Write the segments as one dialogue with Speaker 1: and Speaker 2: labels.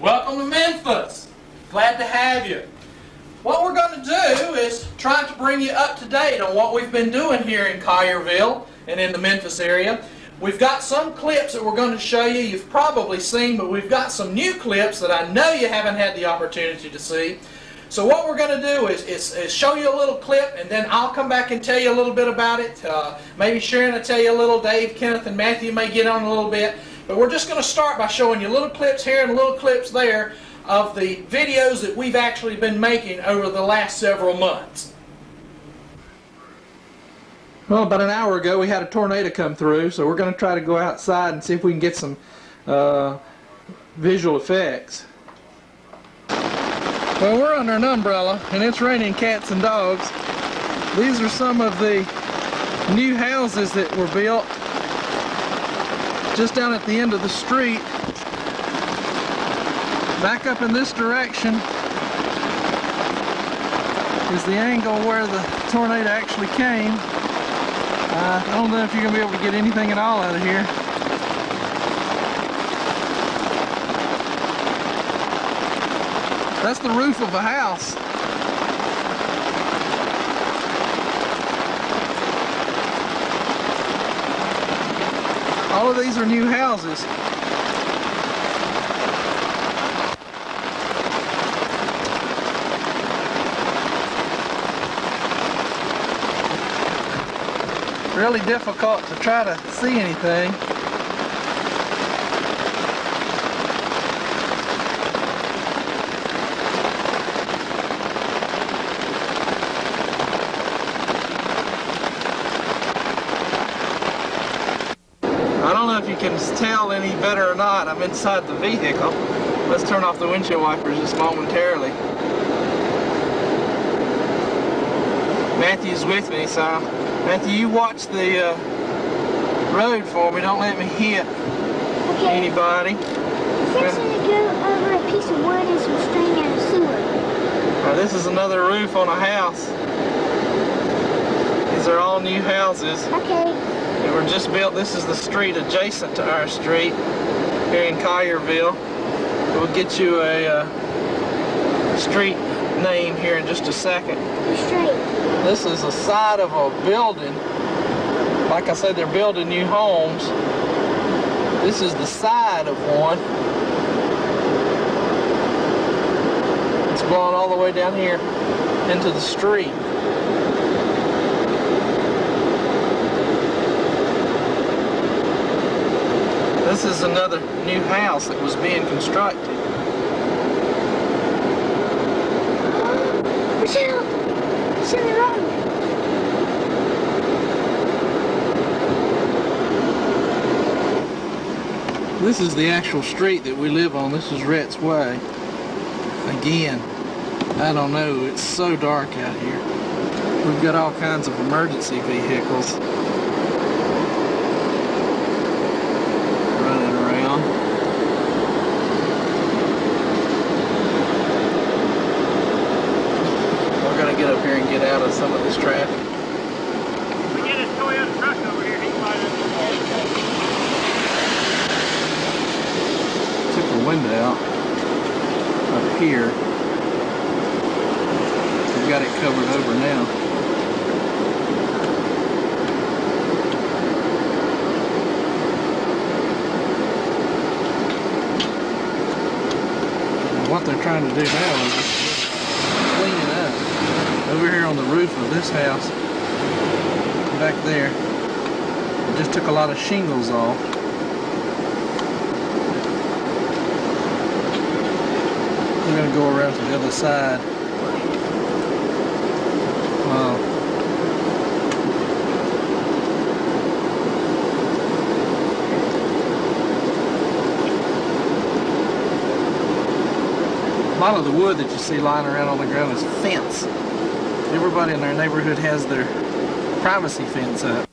Speaker 1: Welcome to Memphis. Glad to have you. What we're going to do is try to bring you up to date on what we've been doing here in Collierville and in the Memphis area. We've got some clips that we're going to show you. You've probably seen, but we've got some new clips that I know you haven't had the opportunity to see. So what we're going to do is show you a little clip, and then I'll come back and tell you a little bit about it. Maybe Sharon will tell you a little, Dave, Kenneth, and Matthew may get on a little bit. But we're just going to start by showing you little clips here and little clips there of the videos that we've actually been making over the last several months. Well, about an hour ago we had a tornado come through, so we're going to try to go outside and see if we can get some visual effects. Well, we're under an umbrella and it's raining cats and dogs. These are some of the new houses that were built just down at the end of the street. Back up in this direction is the angle where the tornado actually came. I don't know if you're going to be able to get anything at all out of here. That's the roof of a house. All of these are new houses. Really difficult to try to see anything. I don't know if you can tell any better or not. I'm inside the vehicle. Let's turn off the windshield wipers just momentarily. Matthew's with me, so Matthew, you watch the road for me. Don't let me hit anybody.
Speaker 2: It's actually to go over a piece of wood and some string and a sewer.
Speaker 1: This is another roof on a house. These are all new houses.
Speaker 2: Okay.
Speaker 1: They were just built. This is the street adjacent to our street here in Collierville. We'll get you a street name here in just a second.
Speaker 2: The street.
Speaker 1: This is the side of a building. Like I said, they're building new homes. This is the side of one. It's blowing all the way down here into the street. This is another new house that was being constructed.
Speaker 2: Watch out! It's in the road.
Speaker 1: This is the actual street that we live on. This is Rhett's Way. Again, I don't know. It's so dark out here. We've got all kinds of emergency vehicles running around. We're going to get up here and get out of some of this traffic.
Speaker 3: We get his Toyota truck over here, he might have
Speaker 1: Took the window out up here. We've got it covered over now. And what they're trying to do now is just clean it up. Over here on the roof of this house, back there, it just took a lot of shingles off. We're going to go around to the other side. Wow. A lot of the wood that you see lying around on the ground is fence. Everybody in our neighborhood has their privacy fence up.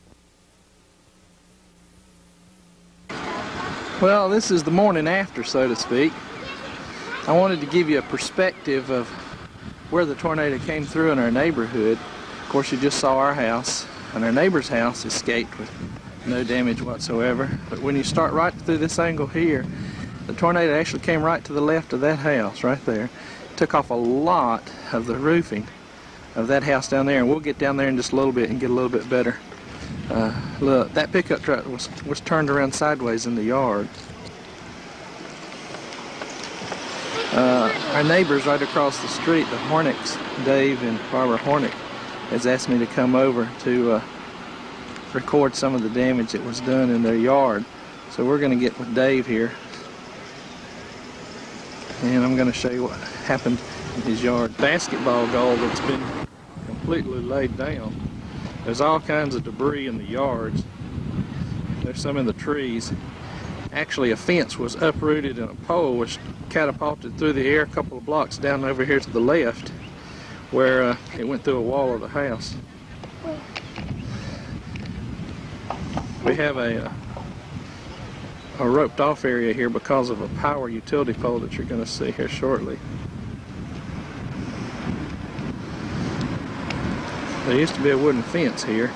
Speaker 1: Well, this is the morning after, so to speak. I wanted to give you a perspective of where the tornado came through in our neighborhood. Of course, you just saw our house, and our neighbor's house escaped with no damage whatsoever. But when you start right through this angle here, The tornado actually came right to the left of that house right there. Took off a lot of the roofing of that house down there, and we'll get down there in just a little bit and get a little bit better. Look, that pickup truck was turned around sideways in the yard. Our neighbors right across the street, the Hornicks, Dave and Barbara Hornick, has asked me to come over to record some of the damage that was done in their yard. So we're going to get with Dave here, and I'm going to show you what happened in his yard. Basketball goal that's been completely laid down. There's all kinds of debris in the yards. There's some in the trees. Actually, a fence was uprooted and a pole was catapulted through the air a couple of blocks down over here to the left, where it went through a wall of the house. We have a roped off area here because of a power utility pole that you're going to see here shortly. There used to be a wooden fence here.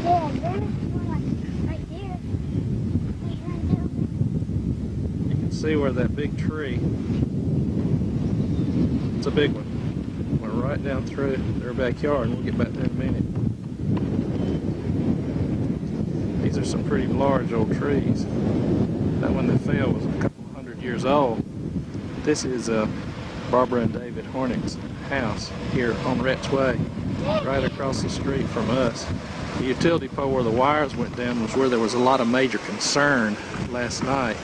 Speaker 2: Yeah, there's one like right there. What you gonna do?
Speaker 1: You can see where that big tree, it's a big one, went right down through their backyard, and we'll get back there in a minute. These are some pretty large old trees. That one that fell was a couple hundred years old. This is Barbara and David Hornick's house here on Rhett's Way, right across the street from us. The utility pole where the wires went down was where there was a lot of major concern last night.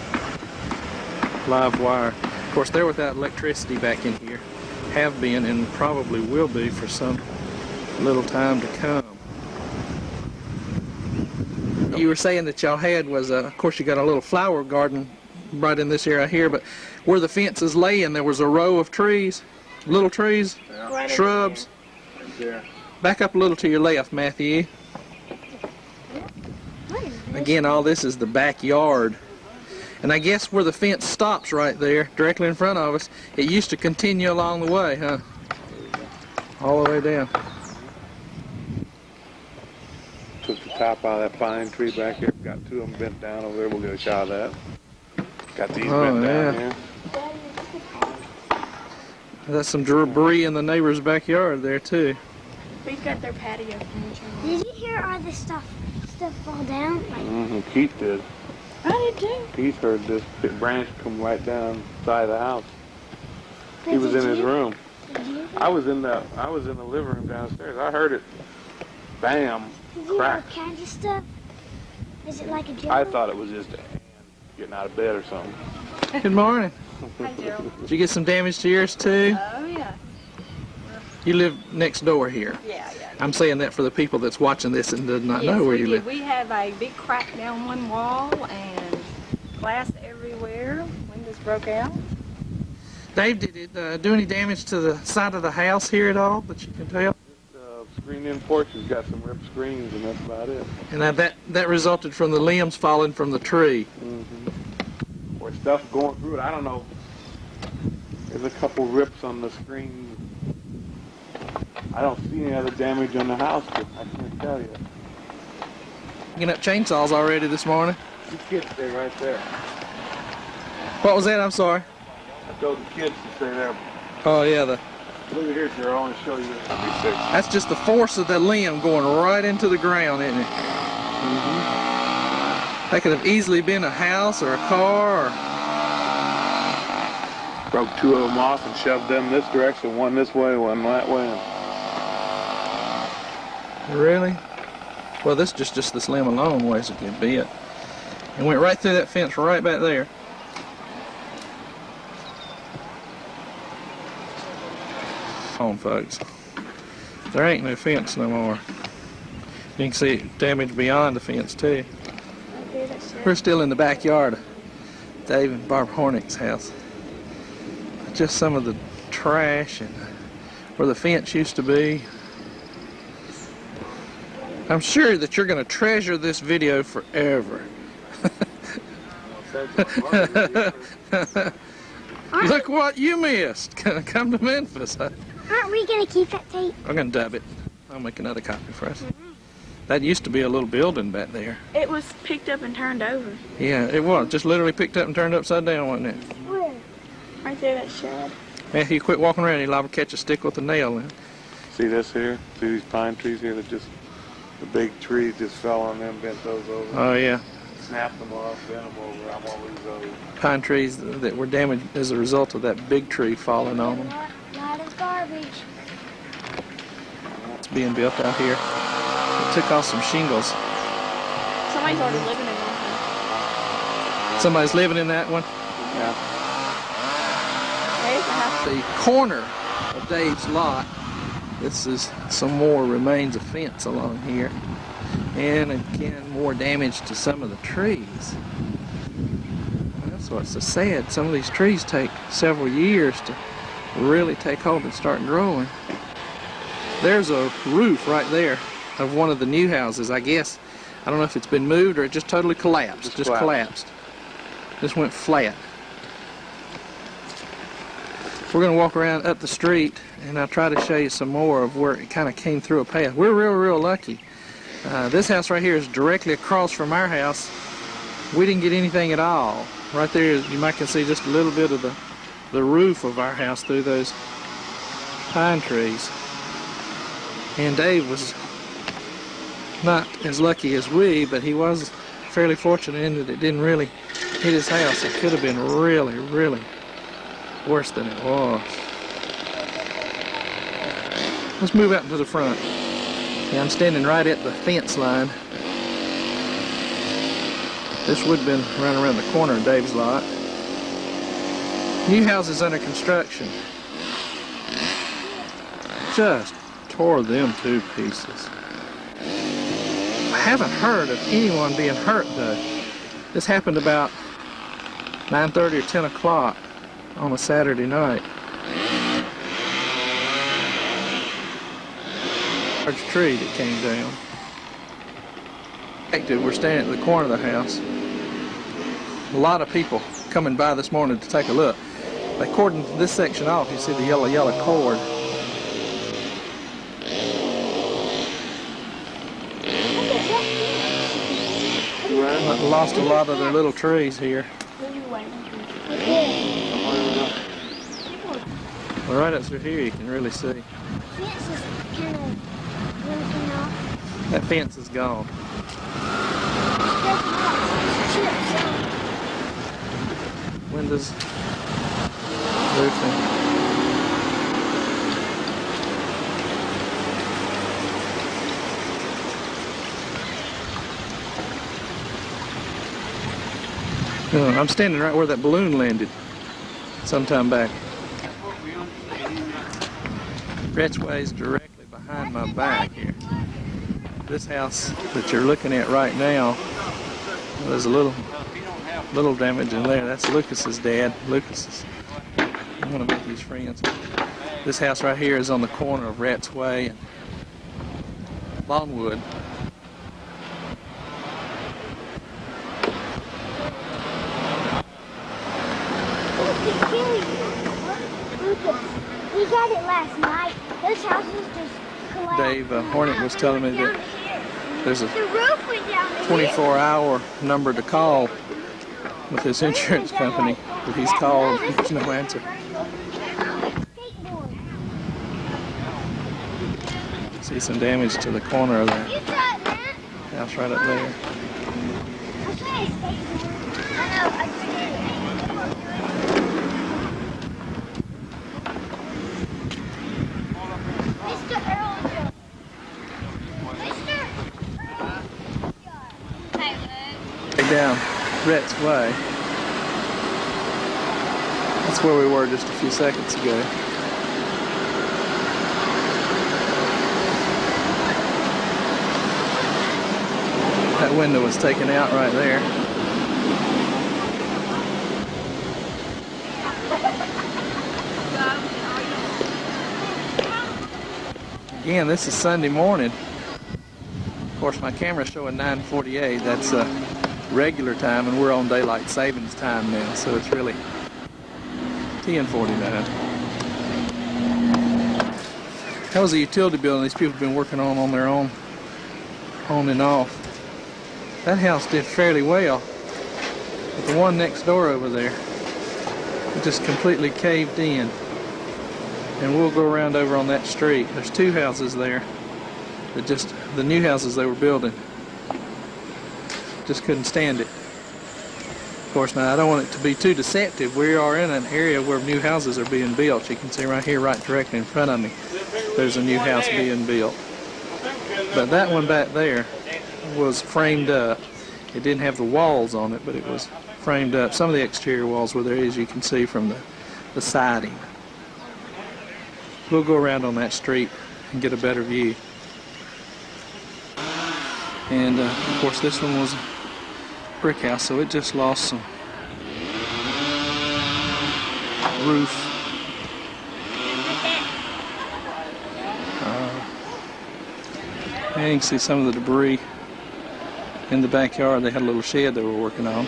Speaker 1: Live wire. Of course, they're without electricity back in here. Have been and probably will be for some little time to come. You were saying that y'all had was, of course, you got a little flower garden right in this area here, but where the fence is laying, there was a row of trees, little trees,
Speaker 3: Yeah.
Speaker 1: shrubs.
Speaker 3: Right there.
Speaker 1: Back up a little to your left, Matthew.
Speaker 2: What is this?
Speaker 1: Again, all this is the backyard. And I guess where the fence stops right there, directly in front of us, it used to continue along the way, huh? All the way down.
Speaker 4: Took the top out of that pine tree back here. Got two of them bent down over there. We'll get a shot of that. Got these bent down here.
Speaker 1: That's some debris in the neighbor's backyard there, too.
Speaker 5: We've got their patio furniture.
Speaker 2: Did you hear all this stuff fall down? Like,
Speaker 4: Keith did.
Speaker 5: I did too.
Speaker 4: Keith heard this big branch come right down side of the house. He was
Speaker 2: did
Speaker 4: in his
Speaker 2: you?
Speaker 4: room.
Speaker 2: Did you?
Speaker 4: I was in the living room downstairs. I heard it. Bam.
Speaker 2: Did you hear all
Speaker 4: Crack.
Speaker 2: kinds of stuff? Is it like a joke?
Speaker 4: I thought it was just a hand getting out of bed or something.
Speaker 1: Good morning.
Speaker 5: Hi, Gerald.
Speaker 1: Did you get some damage to yours, too?
Speaker 5: Oh, yeah.
Speaker 1: You live next door here.
Speaker 5: Yeah.
Speaker 1: I'm saying that for the people that's watching this and does not
Speaker 5: Yes,
Speaker 1: know where
Speaker 5: we
Speaker 1: you
Speaker 5: did.
Speaker 1: live.
Speaker 5: We have a big crack down one wall and glass everywhere. Windows broke out.
Speaker 1: Dave, did it do any damage to the side of the house here at all that you can tell?
Speaker 4: Screened-in porch has got some ripped screens, and that's about it.
Speaker 1: And that resulted from the limbs falling from the tree.
Speaker 4: Or stuff going through it. I don't know. There's a couple rips on the screen. I don't see any other damage on the house, but I can't tell you.
Speaker 1: Picking up chainsaws already this morning.
Speaker 4: The kids stay right there.
Speaker 1: What was that? I'm sorry.
Speaker 4: I told the kids to stay there.
Speaker 1: Oh yeah,
Speaker 4: Look at here, Gerald. I want to show you this.
Speaker 1: that's just the force of the limb going right into the ground, isn't it? That could have easily been a house or a car. Or...
Speaker 4: Broke two of them off and shoved them this direction, one this way, one that way.
Speaker 1: Really? Well, this just this limb alone weighs a good bit. It went right through that fence right back there. On, folks. There ain't no fence no more. You can see damage beyond the fence too. We're still in the backyard of Dave and Barb Hornick's house. Just some of the trash and where the fence used to be. I'm sure that you're going to treasure this video forever. Look what you missed. Come to Memphis.
Speaker 2: Aren't we going to keep that tape?
Speaker 1: I'm going to dub it. I'll make another copy for us. That used to be a little building back there.
Speaker 6: It was picked up and turned over.
Speaker 1: Yeah, it was. Just literally picked up and turned upside down, wasn't it?
Speaker 2: Where?
Speaker 6: Right there, that shed.
Speaker 1: Man, if you quit walking around, you'll liable to catch a stick with a nail in it.
Speaker 4: See this here? See these pine trees here that just, the big tree just fell on them, bent those over.
Speaker 1: Oh, yeah.
Speaker 4: Snapped them off, bent them over. I'm gonna lose those.
Speaker 1: Pine trees that were damaged as a result of that big tree falling on them.
Speaker 2: Lot of garbage.
Speaker 1: It's being built out here. It took off some shingles.
Speaker 6: Somebody's already living in one.
Speaker 1: Somebody's living in that one.
Speaker 4: Yeah.
Speaker 6: There's the house.
Speaker 1: The corner of Dave's lot, this is some more remains of fence along here. And again, more damage to some of the trees. That's what's so sad. Some of these trees take several years to really take hold and start growing. There's a roof right there of one of the new houses, I guess. I don't know if it's been moved or it just totally collapsed. Just collapsed. Just went flat. We're going to walk around up the street and I'll try to show you some more of where it kind of came through a path. We're real lucky. This house right here is directly across from our house. We didn't get anything at all. Right there, you might can see just a little bit of the roof of our house through those pine trees. And Dave was not as lucky as we, but he was fairly fortunate in that it didn't really hit his house. It could have been really worse than it was. Let's move out into the front. Yeah, I'm standing right at the fence line. This would have been right around the corner of Dave's lot. New houses under construction. Just tore them to pieces. I haven't heard of anyone being hurt though. This happened about 9:30 or 10 o'clock on a Saturday night. Large tree that came down. We're standing at the corner of the house. A lot of people coming by this morning to take a look. They cordoned this section off. You see the yellow cord. Lost a lot of their little trees here. Well, right up through here you can really see. That fence is gone. Windows, roofing. I'm standing right where that balloon landed sometime back. Rhett's directly behind my back here. This house that you're looking at right now, there's a little damage in there. That's Lucas's dad. Lucas is one of Matthew's friends. This house right here is on the corner of Rhett's Way and Longwood.
Speaker 2: We got it last night. Those houses just collapsed.
Speaker 1: Dave Hornet was telling me that there's a
Speaker 2: The roof went down.
Speaker 1: 24-hour number to call with his insurance company, but he's called, there's no answer. See some damage to the corner of that house right up there. Down Rhett's Way. That's where we were just a few seconds ago. That window was taken out right there. Again, this is Sunday morning. Of course, my camera's showing 9:48. That's regular time, and we're on daylight savings time now, so it's really 10:49. That was a utility building these people have been working on their own. on and off. That house did fairly well, but the one next door over there, it just completely caved in. And we'll go around over on that street. There's two houses there that just, the new houses they were building, just couldn't stand it. Of course, now I don't want it to be too deceptive. We are in an area where new houses are being built. You can see right here, right directly in front of me, there's a new house being built. But that one back there was framed up. It didn't have the walls on it, but it was framed up. Some of the exterior walls were there, as you can see from the siding. We'll go around on that street and get a better view. And of course this one was a brick house, so it just lost some roof. And you can see some of the debris in the backyard. They had a little shed they were working on.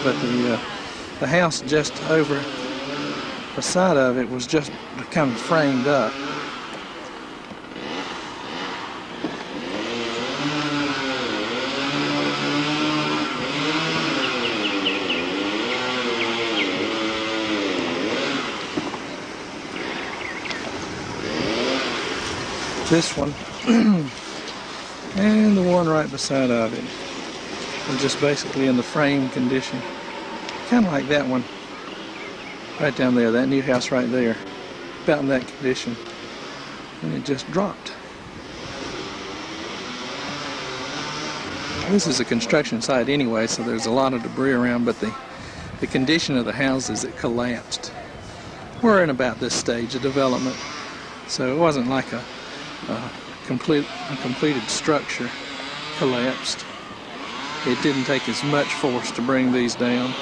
Speaker 1: But the house just over the side of it was just kind of framed up. This one and the one right beside of it are just basically in the frame condition, kind of like that one right down there, that new house right there, about in that condition, and it just dropped. This is a construction site anyway, so there's a lot of debris around, but the condition of the houses, it collapsed. We're in about this stage of development, so it wasn't like a completed structure collapsed. It didn't take as much force to bring these down.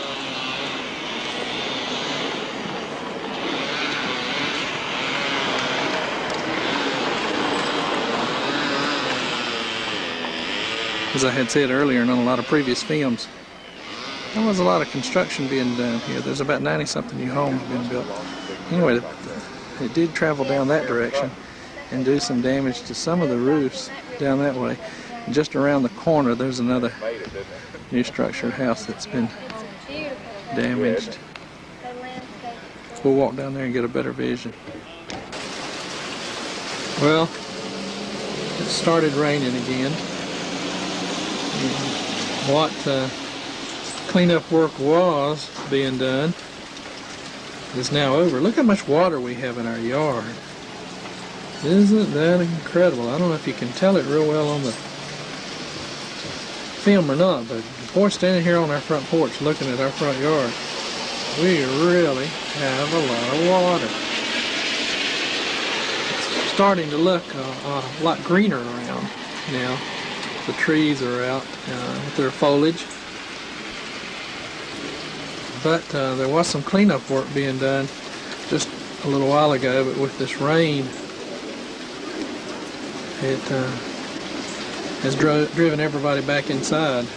Speaker 1: As I had said earlier and on a lot of previous films, there was a lot of construction being done here. There's about 90-something new homes being built. Anyway, it did travel down that direction and do some damage to some of the roofs down that way. And just around the corner, there's another new structured house that's been damaged. We'll walk down there and get a better vision. Well, it started raining again. What cleanup work was being done is now over. Look how much water we have in our yard. Isn't that incredible? I don't know if you can tell it real well on the film or not, but before standing here on our front porch looking at our front yard, we really have a lot of water. It's starting to look a lot greener around now. The trees are out with their foliage. But there was some cleanup work being done just a little while ago, but with this rain, it has driven everybody back inside.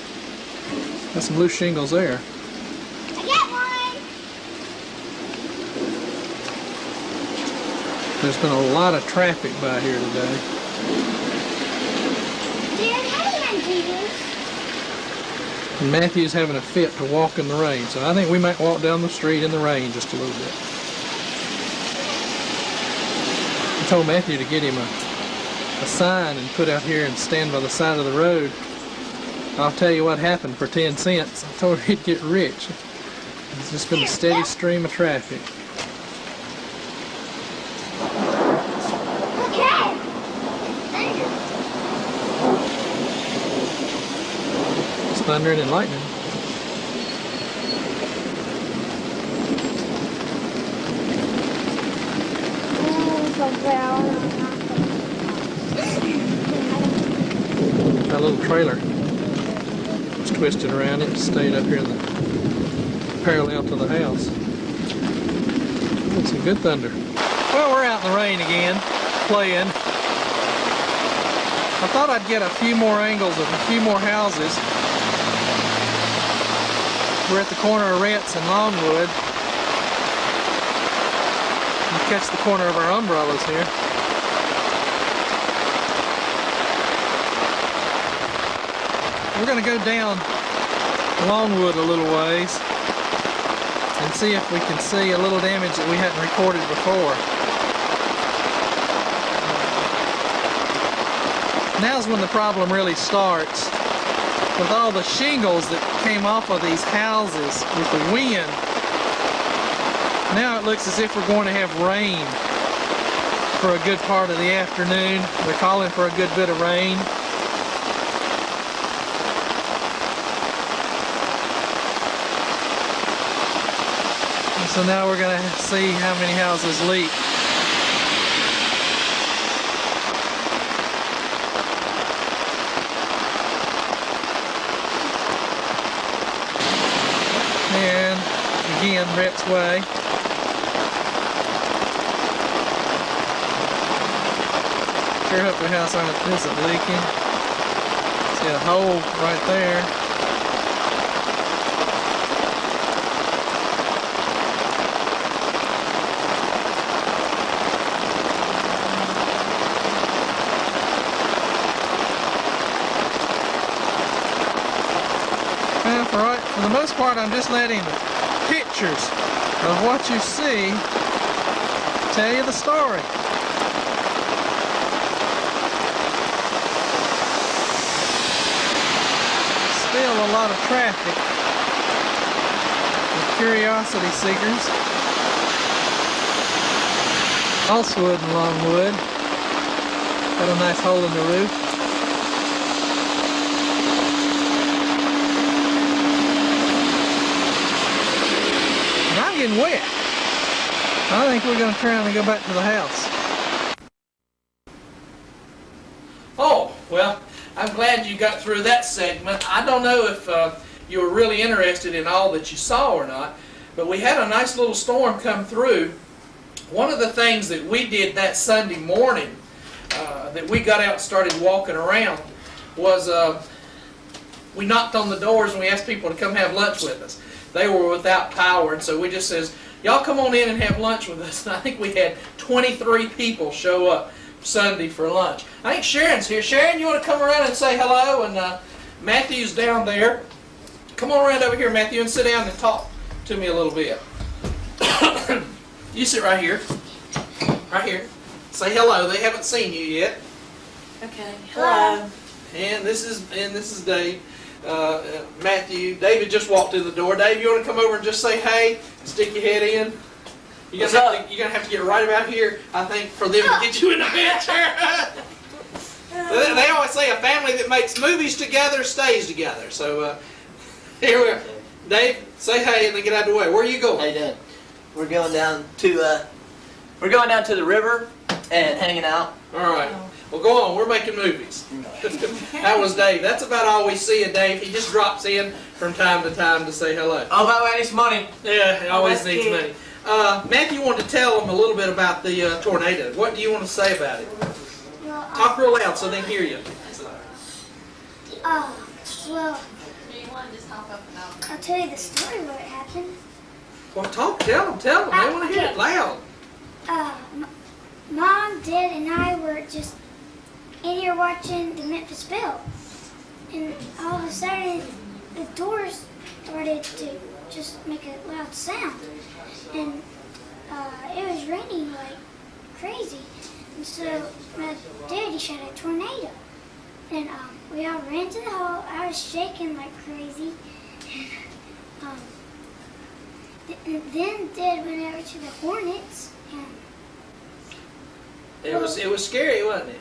Speaker 1: Got some loose shingles there.
Speaker 2: I got one!
Speaker 1: There's been a lot of traffic by here today. And Matthew's having a fit to walk in the rain, so I think we might walk down the street in the rain just a little bit. I told Matthew to get him a sign and put out here and stand by the side of the road. I'll tell you what happened for 10 cents. I told him he'd get rich. It's just been a steady stream of traffic. Thundering and lightning. That little trailer was twisted around. It stayed up here in the parallel to the house. That's some good thunder. Well, we're out in the rain again, playing. I thought I'd get a few more angles of a few more houses. We're at the corner of Rents and Longwood. You catch the corner of our umbrellas here. we're going to go down Longwood a little ways and see if we can see a little damage that we hadn't recorded before. Now's when the problem really starts. With all the shingles that came off of these houses with the wind, now it looks as if we're going to have rain for a good part of the afternoon. They're calling for a good bit of rain. And so now we're going to see how many houses leak. And again, Rhett's Way. Sure hope the house isn't leaking. See a hole right there. Well, for the most part, I'm just letting pictures of what you see tell you the story. Still a lot of traffic with curiosity seekers. Oswood and Longwood. Got a nice hole in the roof. And I'm getting wet. I think we're going to turn and go back to the house. Oh, well, I'm glad you got through that segment. I don't know if you were really interested in all that you saw or not, but we had a nice little storm come through. One of the things that we did that Sunday morning, that we got out and started walking around, was we knocked on the doors and we asked people to come have lunch with us. They were without power, and so we just says, y'all come on in and have lunch with us. And I think we had 23 people show up Sunday for lunch. I think Sharon's here. Sharon, you want to come around and say hello? And Matthew's down there. Come on around over here, Matthew, and sit down and talk to me a little bit. You sit right here. Right here. Say hello. They haven't seen you yet.
Speaker 6: Okay. Hello.
Speaker 1: And this is Dave. Matthew. David just walked in the door. Dave, you want to come over and just say hey? Stick your head in. You're gonna have to get right about here, I think, for them to get you in the picture. They always say a family that makes movies together stays together. So here we are. Dave, say hey and then get out of the way. Where are you going?
Speaker 7: How you doing? We're going down to the river and hanging out.
Speaker 1: All right. Well, go on. We're making movies. That was Dave. That's about all we see of Dave. He just drops in from time to time to say hello.
Speaker 7: Oh, by the way, I need some money.
Speaker 1: Yeah, he always needs money. Matthew wanted to tell them a little bit about the tornado. What do you want to say about it?
Speaker 2: Well,
Speaker 1: Talk real loud so they can hear you.
Speaker 2: well, I'll tell you the story where it happened.
Speaker 1: Well, tell them. They want to hear it loud.
Speaker 2: Mom, Dad, and I were just in here watching the Memphis Belle, and all of a sudden the doors started to just make a loud sound, and it was raining like crazy, and so my daddy shot a tornado, and we all ran to the hall. I was shaking like crazy, and then Dad went over to the Hornets, and
Speaker 1: It was scary, wasn't it?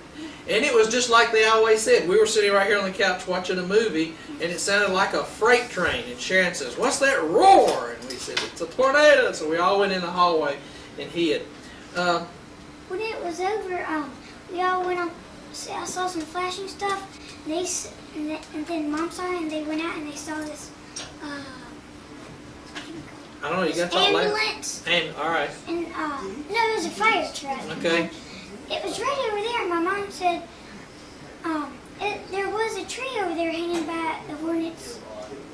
Speaker 1: And it was just like they always said. We were sitting right here on the couch watching a movie, and it sounded like a freight train. And Sharon says, "What's that roar?" And we said, "It's a tornado." So we all went in the hallway and hid.
Speaker 2: when it was over, we all went on. I saw some flashing stuff. And then Mom saw it, and they went out and they saw this.
Speaker 1: I don't know. You got to talk loud.
Speaker 2: Ambulance.
Speaker 1: All right.
Speaker 2: And no, it was a fire truck.
Speaker 1: Okay.
Speaker 2: It was right over there. My mom said there was a tree over there hanging by the Hornets,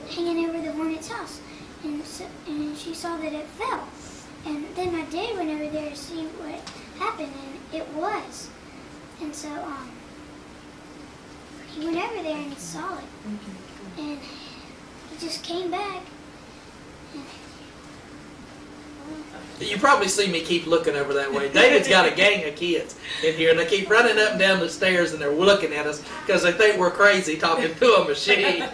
Speaker 2: hanging over the Hornets' house, and she saw that it fell. And then my dad went over there to see what happened, and it was. And so he went over there and he saw it. just came back.
Speaker 1: You probably see me keep looking over that way. David's got a gang of kids in here, and they keep running up and down the stairs, and they're looking at us because they think we're crazy talking to a machine.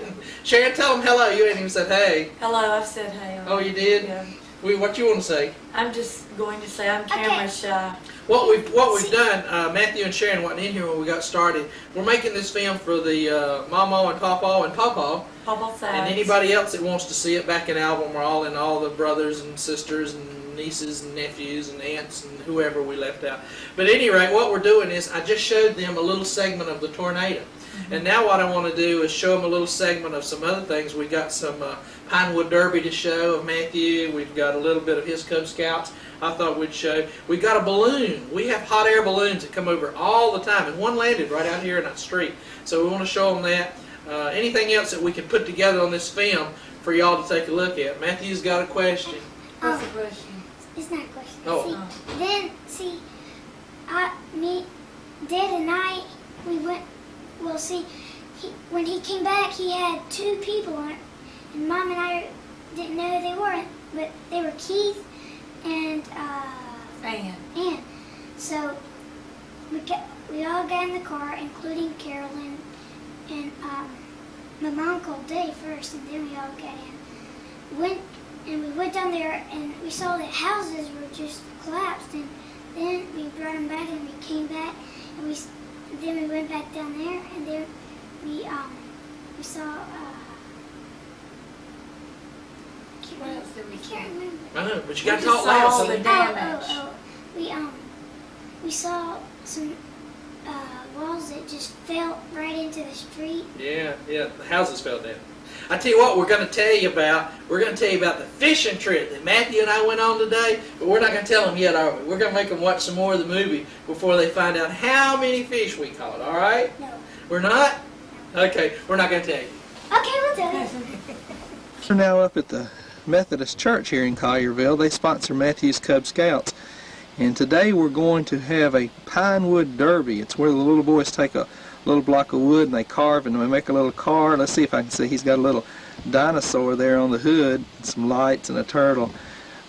Speaker 1: Sharon, tell them hello. You ain't even said hey.
Speaker 6: Hello, I've said hey.
Speaker 1: Oh, you did?
Speaker 6: Yeah.
Speaker 1: What you want to say?
Speaker 6: I'm just going to say I'm camera shy.
Speaker 1: What we've done, Matthew and Sharon wasn't in here when we got started. We're making this film for the Mama and Papa and Papa.
Speaker 6: Papa sides.
Speaker 1: And anybody else that wants to see it back in album, we're all in all the brothers and sisters and nieces and nephews and aunts and whoever we left out. But at any rate, what we're doing is I just showed them a little segment of the tornado. And now what I want to do is show them a little segment of some other things. We got some Pinewood Derby to show of Matthew. We've got a little bit of his Cub Scouts I thought we'd show. We've got a balloon. We have hot air balloons that come over all the time. And one landed right out here in that street. So we want to show them that. Anything else that we can put together on this film for y'all to take a look at. Matthew's got a question.
Speaker 6: What's the question?
Speaker 2: It's not a question.
Speaker 1: Oh.
Speaker 2: Me, Dad and I, we went, when he came back, he had 2 people on it. And Mom and I didn't know who they were, but they were Keith and Ann. So we all got in the car, including Carolyn, and my mom called Dave first, and then we all got in. We went down there, and we saw that houses were just collapsed, and then we brought them back, and we came back, and then we went back down there, and then we saw.
Speaker 6: What else did we
Speaker 2: I can't remember.
Speaker 1: I know, but you got to
Speaker 6: We
Speaker 1: talk
Speaker 6: just
Speaker 1: loud.
Speaker 6: saw
Speaker 1: So
Speaker 6: the damage.
Speaker 2: We saw some walls that just fell right into the street.
Speaker 1: Yeah, the houses fell down. I tell you what, we're going to tell you about the fishing trip that Matthew and I went on today, but we're not going to tell them yet, are we? We're going to make them watch some more of the movie before they find out how many fish we caught, all right?
Speaker 2: No.
Speaker 1: We're not? Okay, we're not going to tell you.
Speaker 2: Okay, we'll tell you.
Speaker 8: We're now up at the Methodist Church here in Collierville. They sponsor Matthew's Cub Scouts. And today we're going to have a Pinewood Derby. It's where the little boys take a little block of wood and they carve and they make a little car. Let's see if I can see. He's got a little dinosaur there on the hood, some lights and a turtle.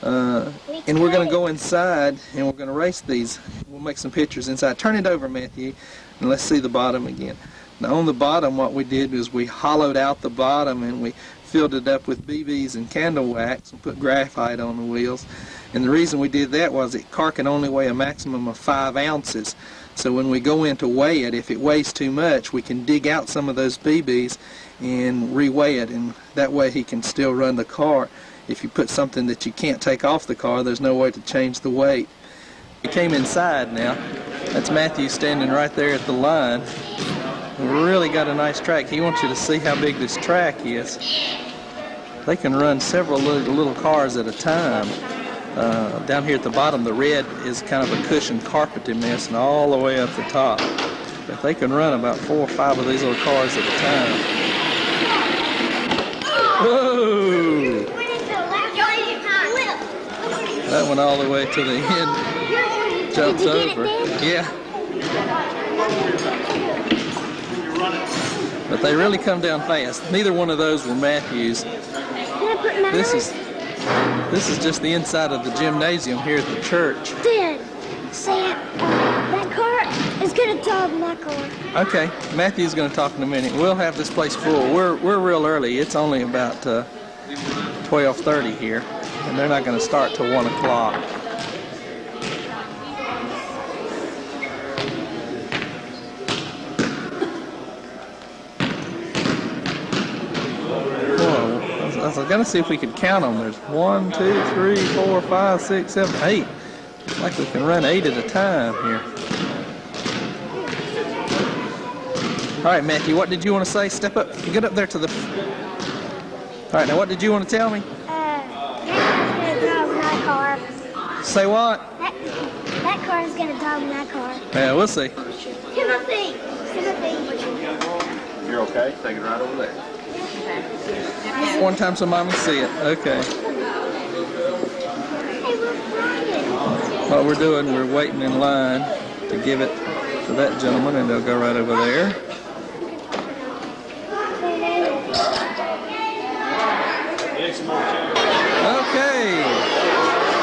Speaker 8: And we're going to go inside and we're going to race these. We'll make some pictures inside. Turn it over, Matthew, and let's see the bottom again. Now on the bottom what we did was we hollowed out the bottom and we filled it up with BBs and candle wax and put graphite on the wheels. And the reason we did that was that car can only weigh a maximum of 5 ounces. So when we go in to weigh it, if it weighs too much, we can dig out some of those BBs and reweigh it, and that way he can still run the car. If you put something that you can't take off the car, there's no way to change the weight. We came inside now. That's Matthew standing right there at the line. We really got a nice track. He wants you to see how big this track is. They can run several little cars at a time. Down here at the bottom, the red is kind of a cushioned carpeted mess, and all the way up the top. But they can run about 4 or 5 of these little cars at a time. Whoa! That went all the way to the end. Jumps over. Yeah. But they really come down fast. Neither one of those were Matthew's. This is just the inside of the gymnasium here at the church.
Speaker 2: Dad, Sam, that car is going to dog my car.
Speaker 8: Okay, Matthew's going to talk in a minute. We'll have this place full. We're real early. It's only about 12:30 here, and they're not going to start till 1 o'clock. I was going to see if we could count them. There's 1, 2, 3, 4, 5, 6, 7, 8. It's like we can run 8 at a time here. All right, Matthew, what did you want to say? Step up. Get up there to the... All right, now what did you want to tell me?
Speaker 2: That's going to dog my car.
Speaker 8: Say what?
Speaker 2: That car is going to dog my car.
Speaker 8: Yeah, we'll see.
Speaker 2: Timothy.
Speaker 4: You're okay? Take it right over there.
Speaker 8: One time so Mom can see it. Okay. What we're doing, we're waiting in line to give it to that gentleman, and they'll go right over there. Okay.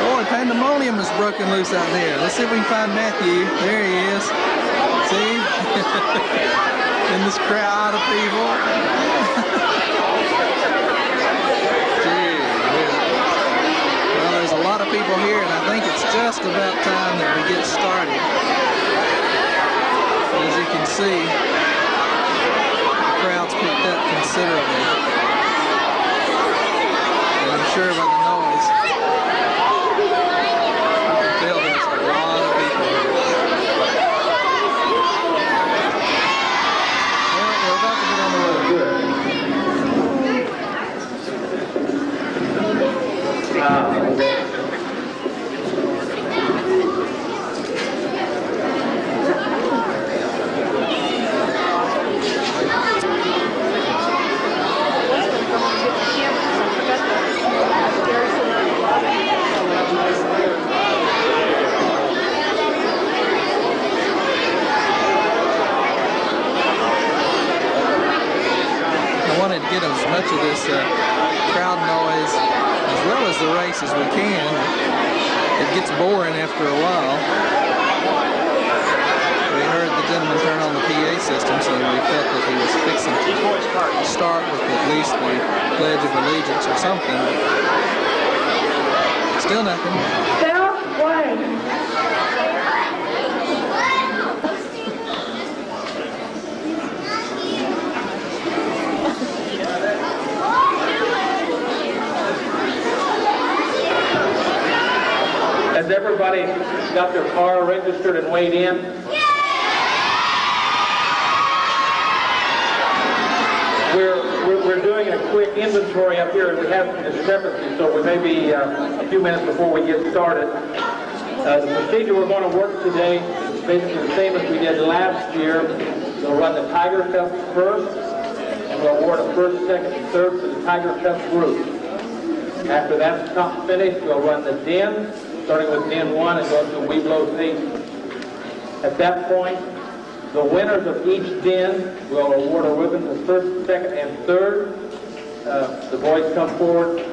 Speaker 8: Boy, pandemonium is broken loose out there. Let's see if we can find Matthew. There he is. See? In this crowd of people. Gee, well, there's a lot of people here, and I think it's just about time that we get started. As you can see, the crowd's picked up considerably. And I'm sure by the noise, you can tell there's a lot of people here. Well, we're about to get on the road. Get as much of this crowd noise as well as the race as we can. It gets boring after a while. We heard the gentleman turn on the PA system, so we felt that he was fixing to start with at least the Pledge of Allegiance or something. Still nothing.
Speaker 3: Has everybody got their car registered and weighed in? We're doing a quick inventory up here, and we have some discrepancies, so we may be a few minutes before we get started. The procedure we're going to work today is basically the same as we did last year. We'll run the Tiger Cup first, and we'll award a first, second, and third for the Tiger Cup group. After that's finished, we'll run the Den, starting with Den 1 and going to Weeblow Station. At that point, the winners of each Den will award a ribbon to first, second, and third. The boys come forward,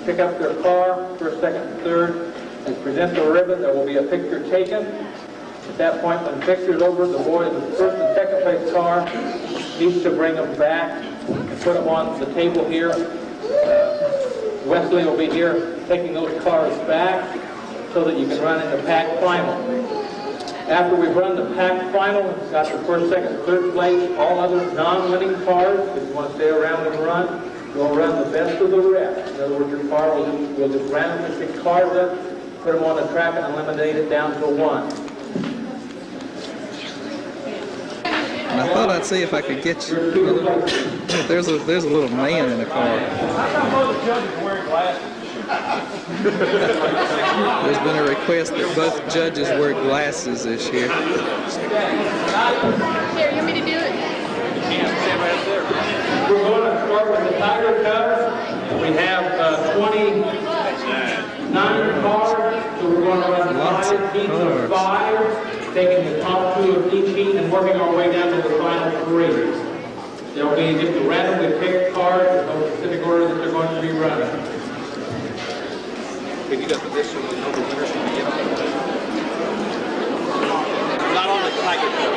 Speaker 3: pick up their car, first, second, and third, and present the ribbon. There will be a picture taken. At that point, when the picture's over, the boys in first and second place car needs to bring them back and put them on the table here. Wesley will be here taking those cars back so that you can run into pack final. After we've run the pack final, it's got the first, second, third place, all other non-winning cars, if you want to stay around and run, we'll run the best of the rest. In other words, your car we'll just randomly pick cars up, put them on the track, and eliminate it down to one.
Speaker 8: And I thought I'd see if I could get you. There's a little man in the car. There's been a request that both judges wear glasses this year.
Speaker 5: Here, you want me to do it?
Speaker 3: We're going to start with the Tiger Cup. We have 29 cars, so we're going to run 5 heats of 5, taking the top 2 of each heat and working our way down to the final 3. There will be just a randomly picked cars, there's no specific order that they're going to be running.
Speaker 9: Have you got this one? Know the winners when we get on the not on the Tiger Cup.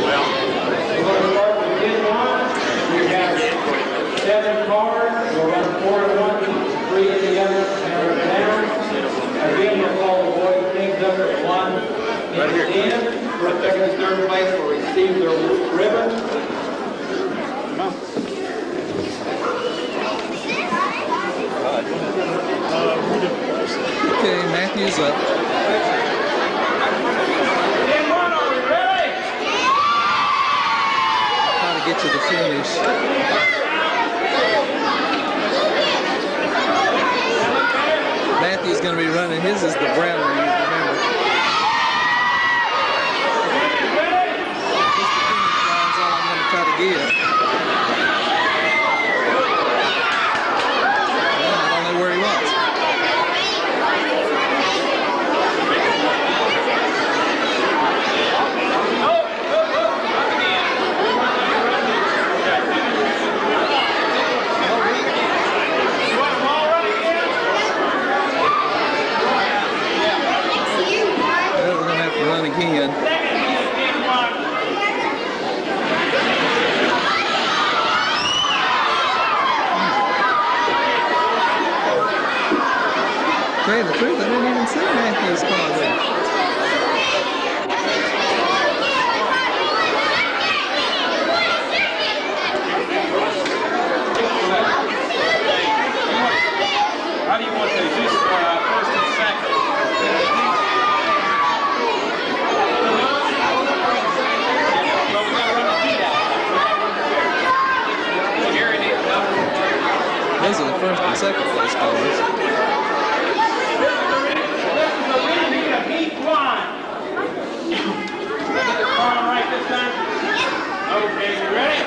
Speaker 3: Well, we're going to start with Den 1. We have 7 cars. We'll run 4 in one, 3 in the other, and we're down. Again, we'll call the boys' teams up at 1 in the Den. First, second, and third place will receive their ribbon.
Speaker 8: Okay, Matthew's up.
Speaker 3: Den 1, are we ready?
Speaker 8: Try to get to the finish. Matthew's going to be running. His is the brown one, remember. Just the finish line's all I'm going to try to get. Well, I don't know where he was. Tell you the truth, I didn't even see Matthew's car there.
Speaker 9: How do you want to do this first and second? Well, we gotta run the heat out. So Gary needs to know.
Speaker 8: Those are the first and second place cars.
Speaker 3: We need a heat line. Get the car right this time. Okay, you ready?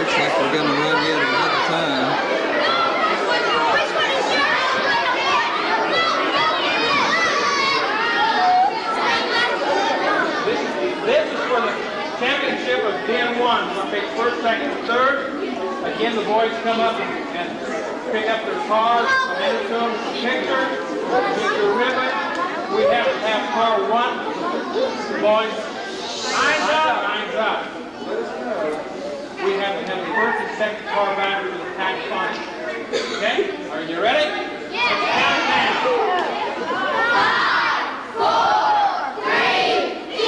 Speaker 8: Looks like we're going to run yet another time.
Speaker 3: This is for the championship of Den 1. We'll take first, second, and third. Again, the boys come up and pick up their cars, hand it to them, a picture, get the ribbon. We have to have car 1. The boys, lines up. We have to have the first and second car back to the pack final. Okay? Are you ready? Let's count down. 5, 4, 3, 2,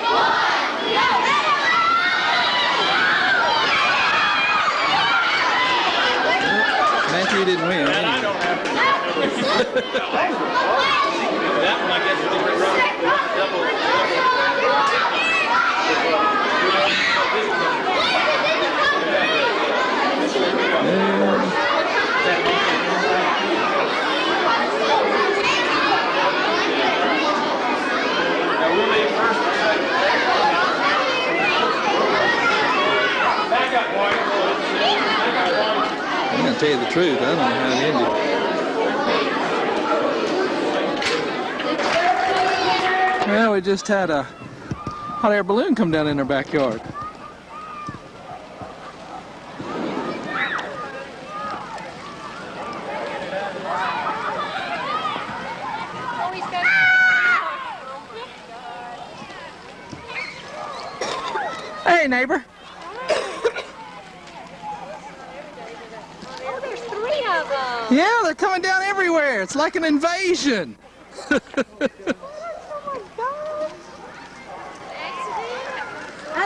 Speaker 3: 1,
Speaker 8: Matthew didn't win.
Speaker 9: And I don't have to. That one, I guess, is the
Speaker 3: back up, boys.
Speaker 8: I'm going to tell you the truth, I don't know how it ended. Well, we just had a hot air balloon come down in our backyard. Hey, neighbor.
Speaker 5: Oh, there's 3 of them.
Speaker 8: Yeah, they're coming down everywhere. It's like an invasion.
Speaker 5: I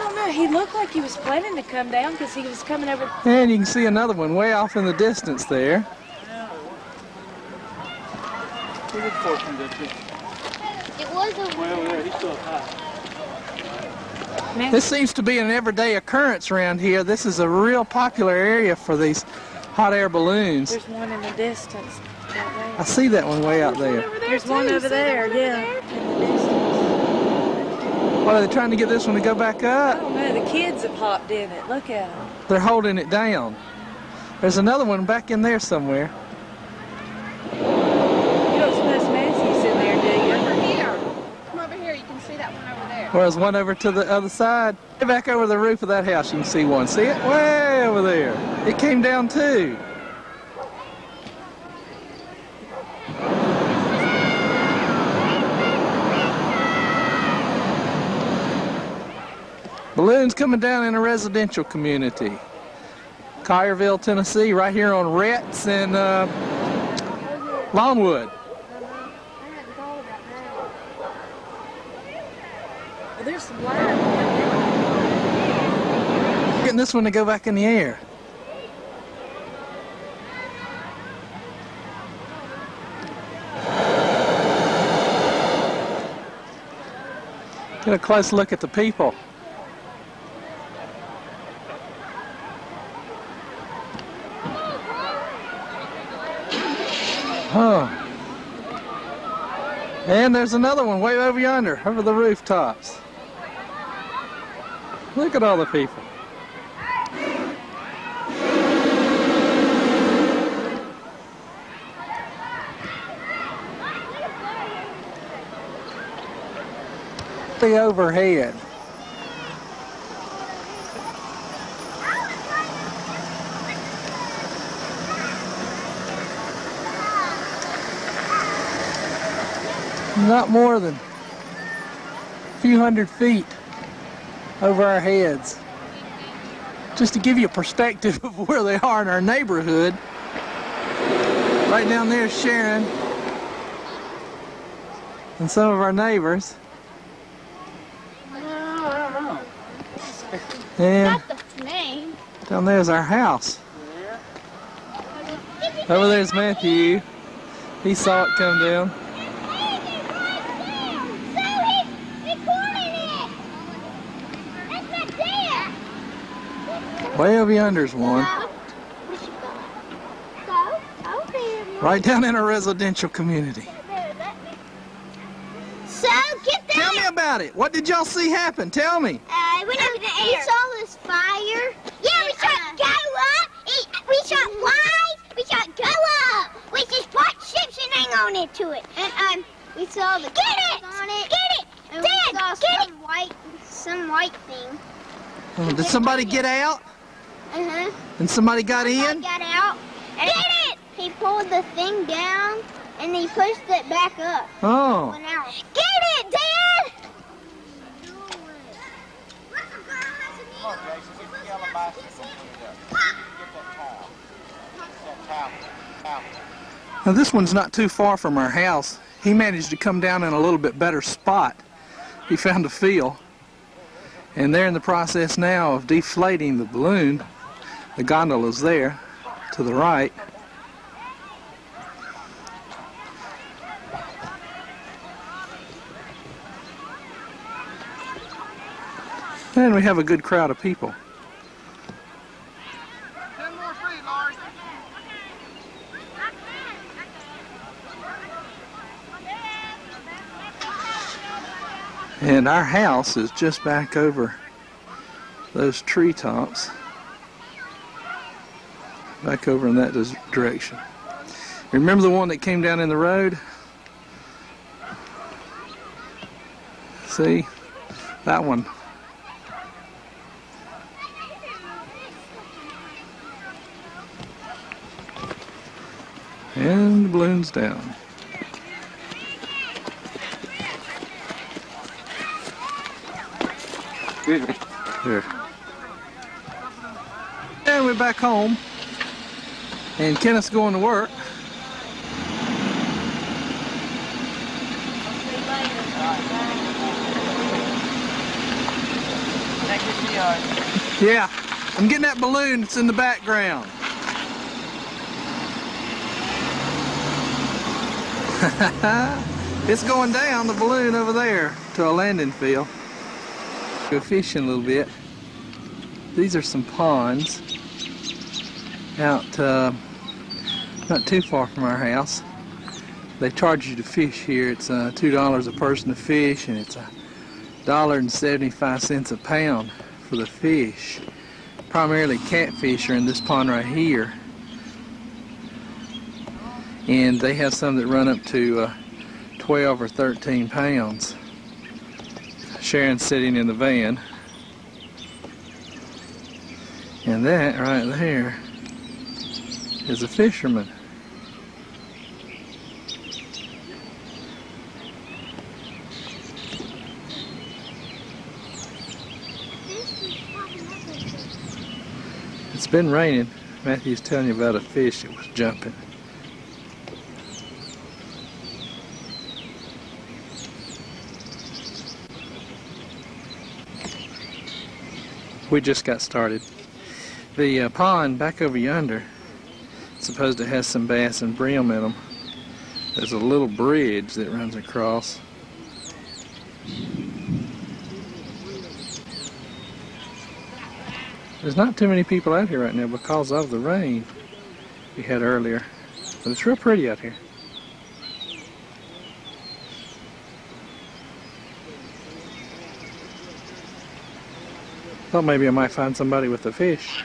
Speaker 5: don't know. He looked like he was planning to come down because he was coming over.
Speaker 8: And you can see another one way off in the distance there.
Speaker 9: He was fortunate that
Speaker 2: It was a
Speaker 9: well, there, he's still high.
Speaker 8: This seems to be an everyday occurrence around here. This is a real popular area for these hot air balloons.
Speaker 5: There's one in the distance.
Speaker 8: I see that one way out there.
Speaker 5: There's one over there, yeah. In the distance.
Speaker 8: What, are they trying to get this one to go back
Speaker 5: I
Speaker 8: up?
Speaker 5: don't know. The kids have hopped in it. Look at them.
Speaker 8: They're holding it down. There's another one back in there somewhere.
Speaker 5: You don't suppose Massey's in there, do you?
Speaker 6: Over here. Come over here. You can see that one over there.
Speaker 8: Where's one over to the other side? Back over the roof of that house, you can see one. See it? Way over there. It came down too. Balloons coming down in a residential community. Collierville, Tennessee, right here on Rhett's and Longwood.
Speaker 5: There's some line.
Speaker 8: Getting this one to go back in the air. Get a close look at the people. Huh. And there's another one way over yonder, over the rooftops. Look at all the people. The overhead. Not more than a few hundred feet over our heads. Just to give you a perspective of where they are in our neighborhood. Right down there is Sharon and some of our neighbors. And down there's our house. Over there's Matthew. He saw it come down. Way over yonder's one. Right down in a residential community.
Speaker 2: So, get that!
Speaker 8: Tell me about it. What did y'all see happen? Tell me.
Speaker 2: We went up in the air. We saw this fire. Yeah, we shot go up. We shot flies. We shot go up. We just bought ships and hang on into it. And we saw the get on it. Get it! And Dad, we saw some white thing.
Speaker 8: Oh, did somebody get out?
Speaker 2: Uh-huh.
Speaker 8: And somebody got in?
Speaker 2: Got out. And get it! He pulled the thing down and he pushed it back up.
Speaker 8: Oh.
Speaker 2: Get it, Dad!
Speaker 8: Now this one's not too far from our house. He managed to come down in a little bit better spot. He found a field. And they're in the process now of deflating the balloon. The gondola's there to the right. And we have a good crowd of people. And our house is just back over those treetops. Back over in that direction. Remember the one that came down in the road? See? That one. And the balloon's down.
Speaker 4: Excuse me.
Speaker 8: There. And we're back home. And Kenneth's going to work. Yeah, I'm getting that balloon that's in the background. It's going down, the balloon over there, to a landing field. Go fishing a little bit. These are some ponds out not too far from our house. They charge you to fish here. It's $2 a person to fish, and it's $1.75 a pound for the fish. Primarily catfish are in this pond right here, and they have some that run up to 12 or 13 pounds. Sharon's sitting in the van, and that right there is a fisherman. It's been raining. Matthew's telling you about a fish that was jumping. We just got started. The pond back over yonder is supposed to have some bass and brim in them. There's a little bridge that runs across. There's not too many people out here right now because of the rain we had earlier. But it's real pretty out here. Thought maybe I might find somebody with a fish.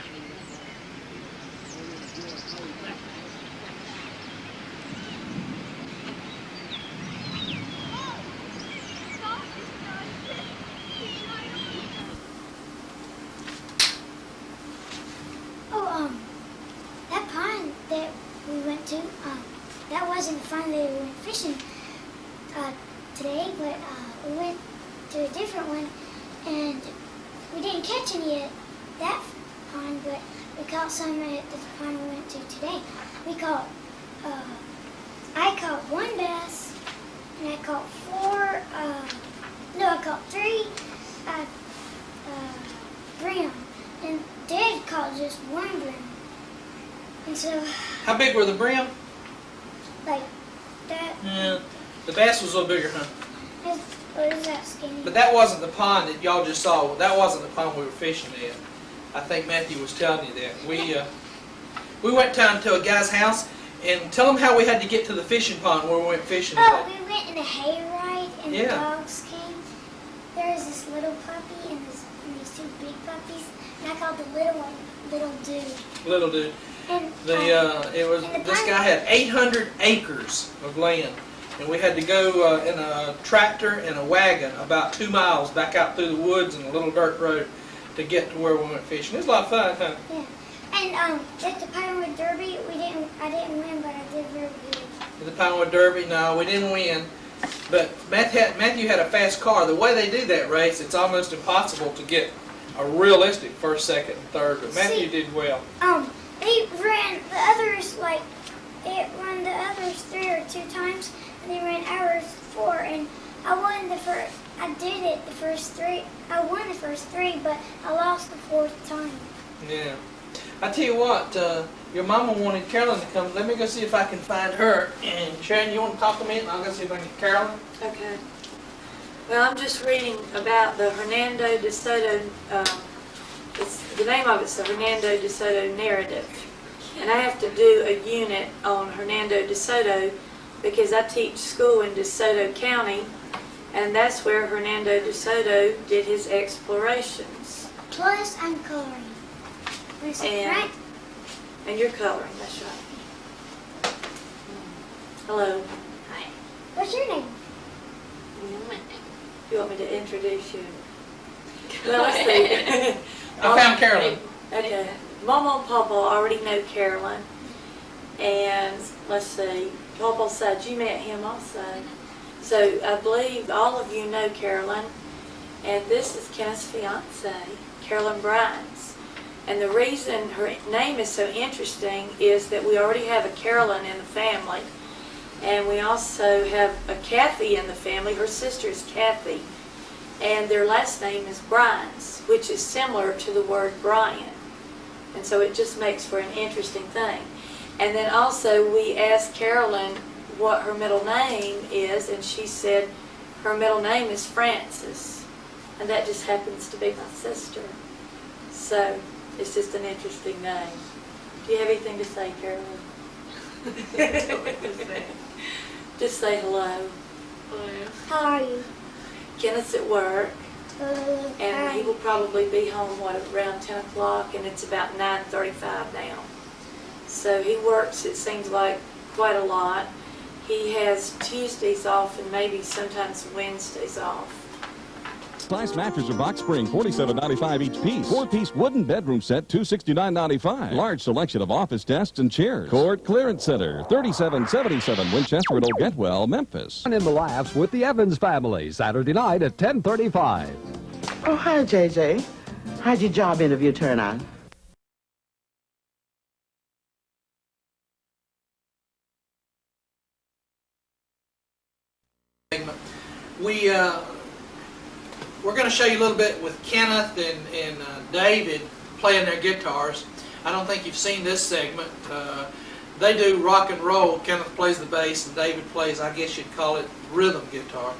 Speaker 2: today, but we went to a different one, and we didn't catch any at that pond, but we caught some at the pond we went to today. We caught, I caught one bass, and I caught I caught three brim, and Dad caught just one brim. And so,
Speaker 1: How big were the brim?
Speaker 2: like that,
Speaker 1: Yeah, the bass was a little bigger, huh?
Speaker 2: what is that skinny?
Speaker 1: But that wasn't the pond that y'all just saw. That wasn't the pond we were fishing in. I think Matthew was telling you that. We went down to a guy's house, and tell him how we had to get to the fishing pond where we went fishing
Speaker 2: Oh,
Speaker 1: today.
Speaker 2: we went in a hayride, and the dogs came. There was this little puppy and these two big puppies, and I called the little one Little Dude.
Speaker 1: Little dude.
Speaker 2: And
Speaker 1: This guy had 800 acres of land, and we had to go in a tractor and a wagon about 2 miles back out through the woods and a little dirt road to get to where we went fishing. It was a lot of fun, huh?
Speaker 2: Yeah. And at the Pinewood Derby, I didn't win, but I did very good.
Speaker 1: At the Pinewood Derby, no, we didn't win. But Matthew had a fast car. The way they do that race, it's almost impossible to get a realistic first, second, and third. But Matthew did well.
Speaker 2: They ran the others run the others 3 or 2 times, and they ran ours 4, and I won the first. I did it the first 3. I won the first 3, but I lost the 4th time.
Speaker 1: Yeah. I tell you what, your mama wanted Carolyn to come. Let me go see if I can find her. And Sharon, you want to compliment? I'll go see if I can get Carolyn.
Speaker 10: Okay. Well, I'm just reading about the Hernando de Soto, the name of it's the Hernando de Soto narrative. And I have to do a unit on Hernando de Soto because I teach school in De Soto County, and that's where Hernando de Soto did his explorations.
Speaker 2: Plus, I'm coloring. Right?
Speaker 10: And you're coloring, that's right. Hello.
Speaker 2: Hi. What's your name?
Speaker 10: You want me to introduce you? Well, let's see.
Speaker 1: I found Carolyn.
Speaker 10: Okay. Mama and Papa already know Carolyn. And let's see. Papa said you met him also. So I believe all of you know Carolyn. And this is Kenneth's fiance, Carolyn Bryans. And the reason her name is so interesting is that we already have a Carolyn in the family. And we also have a Kathy in the family. Her sister is Kathy. And their last name is Bryans, which is similar to the word Brian. And so it just makes for an interesting thing. And then also we asked Carolyn what her middle name is, and she said her middle name is Frances. And that just happens to be my sister. So it's just an interesting name. Do you have anything to say, Carolyn? Just say hello.
Speaker 2: How are you?
Speaker 10: Kenneth's at work, and he will probably be home, around 10 o'clock, and it's about 9:35 now. So he works, it seems like, quite a lot. He has Tuesdays off and maybe sometimes Wednesdays off.
Speaker 11: Sliced mattress or box spring, $47.95 each piece. 4-piece wooden bedroom set, $269.95. Large selection of office desks and chairs. Court Clearance Center, 3777 Winchester and Old Getwell, Memphis.
Speaker 12: In the laughs with the Evans family, Saturday night at 10:35.
Speaker 13: Oh, hi, JJ. How'd your job interview turn out?
Speaker 1: We're going to show you a little bit with Kenneth and David playing their guitars. I don't think you've seen this segment. They do rock and roll. Kenneth plays the bass and David plays, I guess you'd call it rhythm guitar,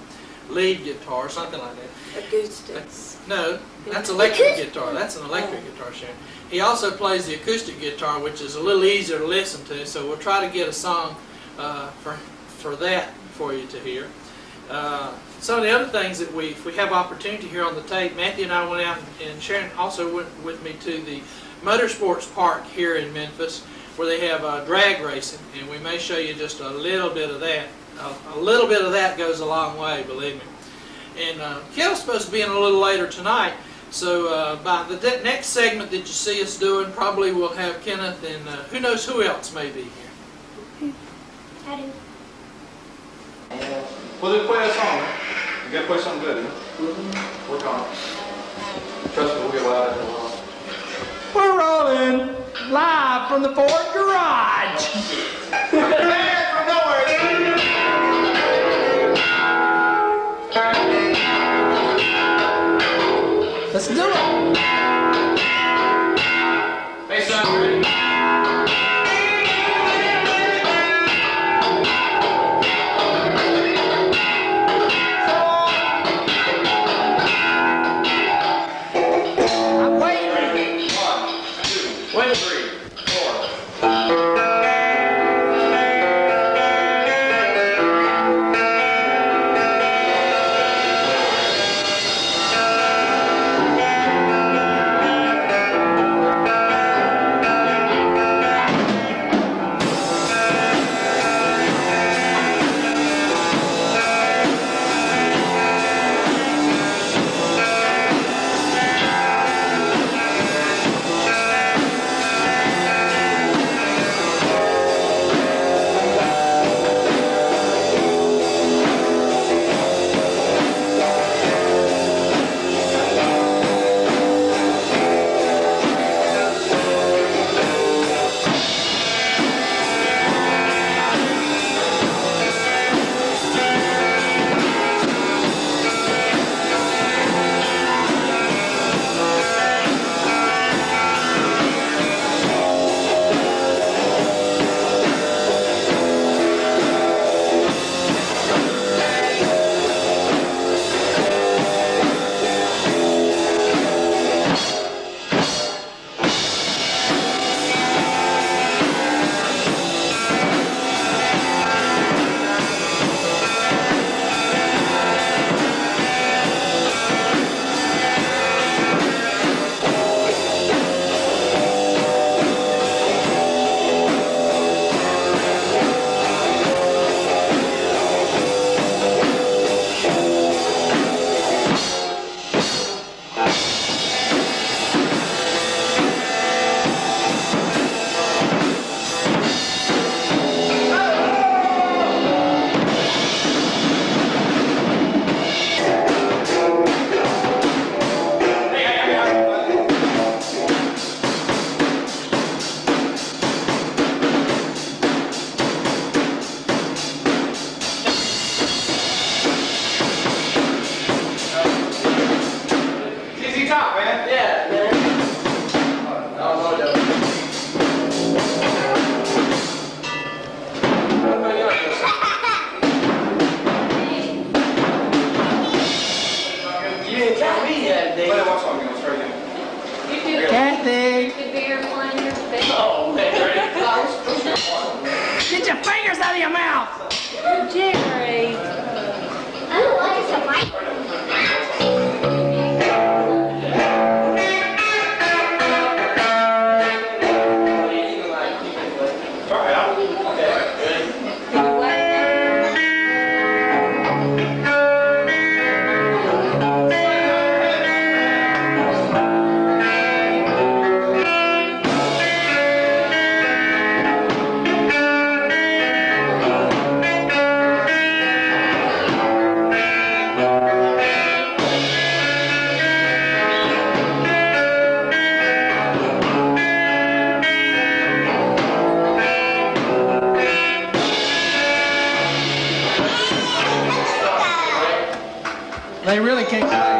Speaker 1: lead guitar, something like that.
Speaker 10: Acoustics.
Speaker 1: No, that's electric guitar. That's an electric guitar, Sharon. He also plays the acoustic guitar, which is a little easier to listen to, so we'll try to get a song for that for you to hear. Some of the other things that if we have opportunity here on the tape, Matthew and I went out, and Sharon also went with me to the motorsports park here in Memphis, where they have drag racing, and we may show you just a little bit of that. A little bit of that goes a long way, believe me. And Kenneth's supposed to be in a little later tonight, so by the next segment that you see us doing, probably we'll have Kenneth and who knows who else may be here.
Speaker 2: I do.
Speaker 9: Well, then play a song, man. You gotta play something good, huh? Work on it. Trust me, we'll get loud after a while.
Speaker 1: We're rolling live from the Ford garage.
Speaker 9: Man, from nowhere,
Speaker 1: Let's do it.
Speaker 9: Hey, son, ready?
Speaker 1: I'm waiting.
Speaker 9: 1, 2, 3, 4.
Speaker 1: Kathy,
Speaker 7: Oh, man.
Speaker 1: get your fingers out of your mouth.
Speaker 10: Jerry.
Speaker 1: They really can't play.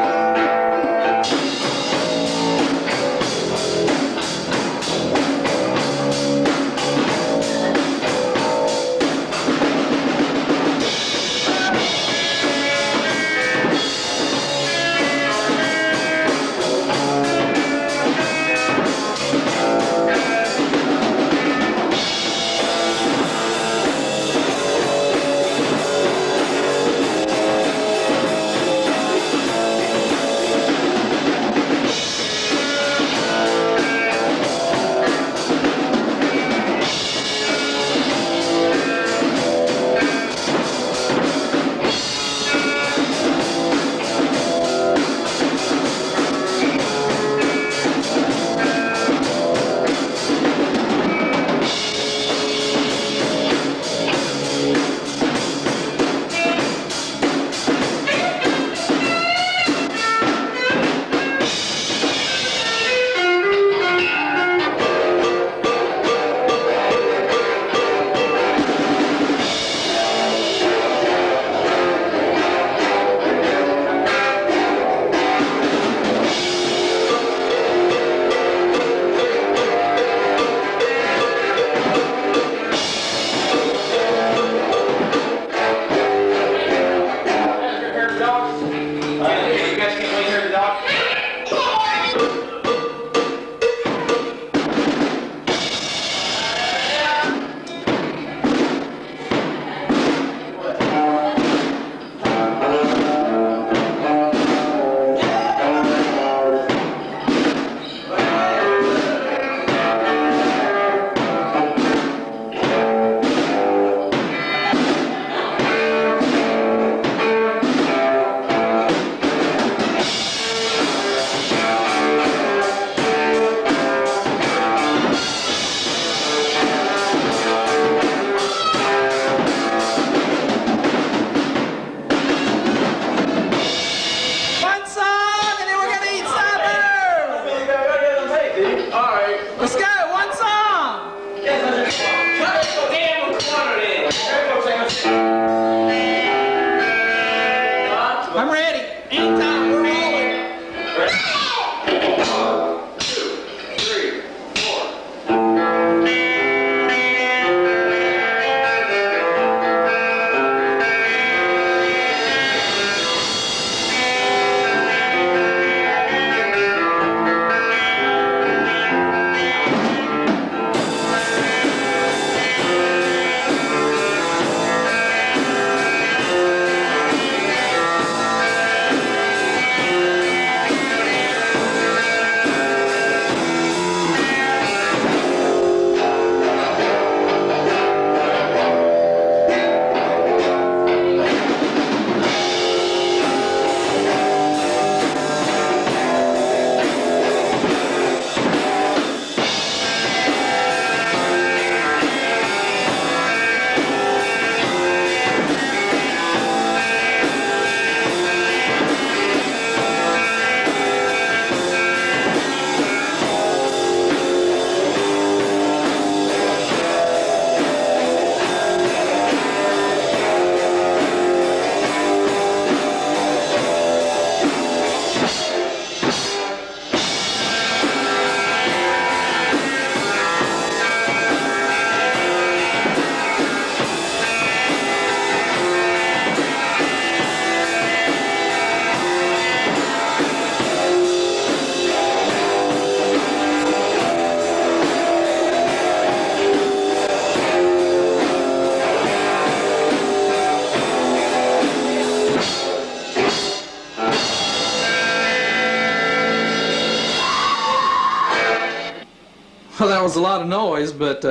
Speaker 8: Well, that was a lot of noise, but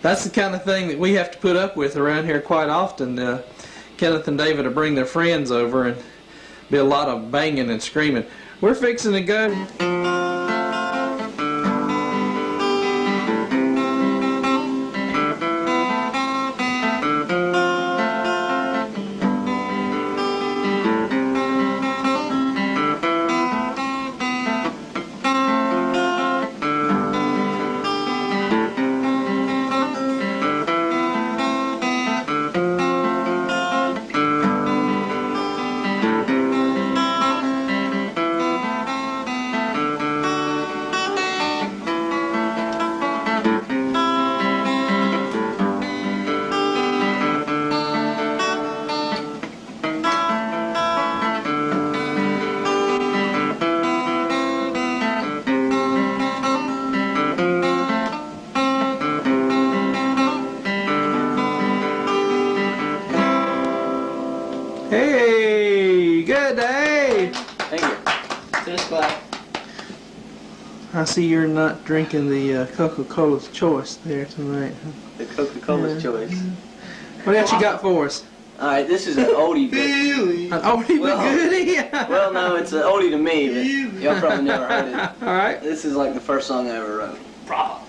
Speaker 8: that's the kind of thing that we have to put up with around here quite often. Kenneth and David will bring their friends over and be a lot of banging and screaming. We're fixing to go. Hey, good day.
Speaker 7: Thank you. Just glad.
Speaker 8: I see you're not drinking the Coca-Cola's Choice there tonight.
Speaker 7: The Coca-Cola's Choice.
Speaker 8: What else you got for us?
Speaker 7: All right, this is an oldie.
Speaker 8: An oldie but goodie?
Speaker 7: Well, no, it's an oldie to me, but y'all probably never heard it.
Speaker 8: All right.
Speaker 7: This is like the first song I ever wrote. Bravo.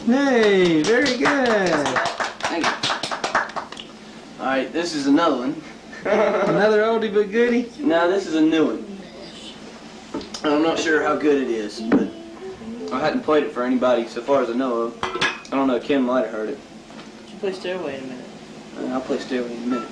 Speaker 8: Hey, very good.
Speaker 7: Thank you. All right, this is another one.
Speaker 8: Another oldie but goodie?
Speaker 7: No, this is a new one. I'm not sure how good it is, but I hadn't played it for anybody so far as I know of. I don't know, Ken might have heard it.
Speaker 14: You play Stairway in a minute.
Speaker 7: I'll play Stairway in a minute.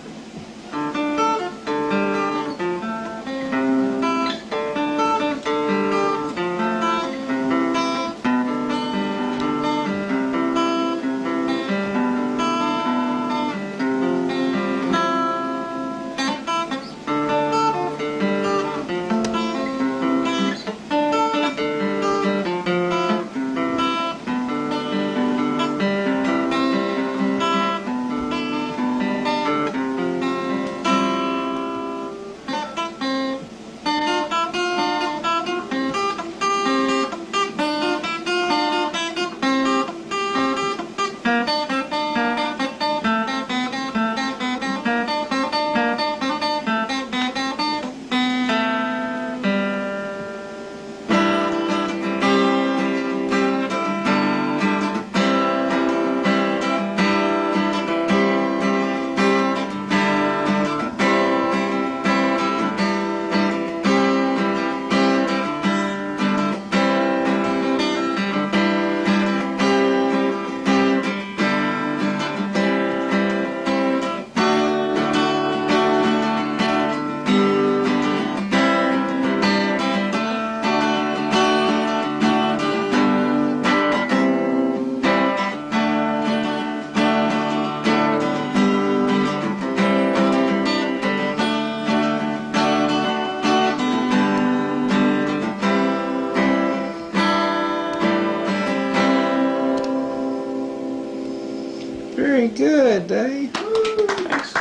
Speaker 8: ahead, Dave.
Speaker 9: Thanks.